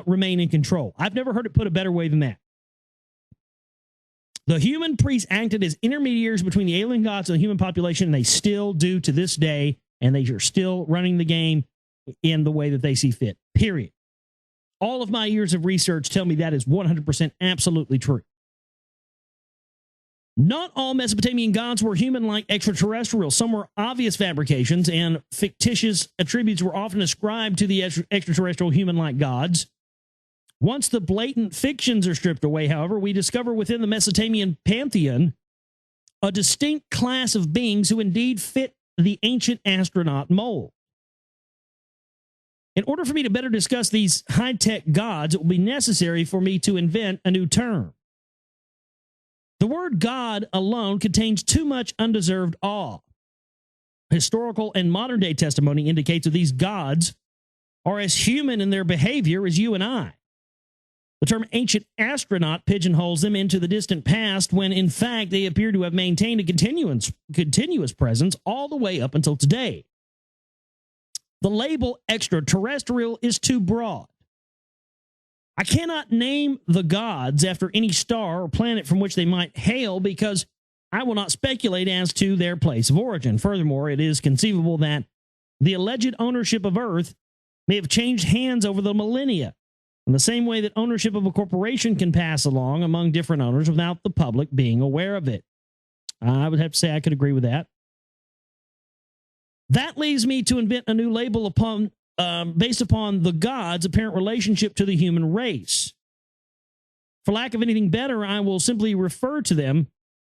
remain in control. I've never heard it put a better way than that. The human priests acted as intermediaries between the alien gods and the human population, and they still do to this day, and they are still running the game in the way that they see fit, period. All of my years of research tell me that is 100% absolutely true. Not all Mesopotamian gods were human-like extraterrestrials. Some were obvious fabrications, and fictitious attributes were often ascribed to the extraterrestrial human-like gods. Once the blatant fictions are stripped away, however, we discover within the Mesopotamian pantheon a distinct class of beings who indeed fit the ancient astronaut mold. In order for me to better discuss these high-tech gods, it will be necessary for me to invent a new term. The word God alone contains too much undeserved awe. Historical and modern-day testimony indicates that these gods are as human in their behavior as you and I. The term ancient astronaut pigeonholes them into the distant past when, in fact, they appear to have maintained a continuous presence all the way up until today. The label extraterrestrial is too broad. I cannot name the gods after any star or planet from which they might hail because I will not speculate as to their place of origin. Furthermore, it is conceivable that the alleged ownership of Earth may have changed hands over the millennia, in the same way that ownership of a corporation can pass along among different owners without the public being aware of it. I would have to say I could agree with that. That leads me to invent a new label based upon the gods' apparent relationship to the human race. For lack of anything better, I will simply refer to them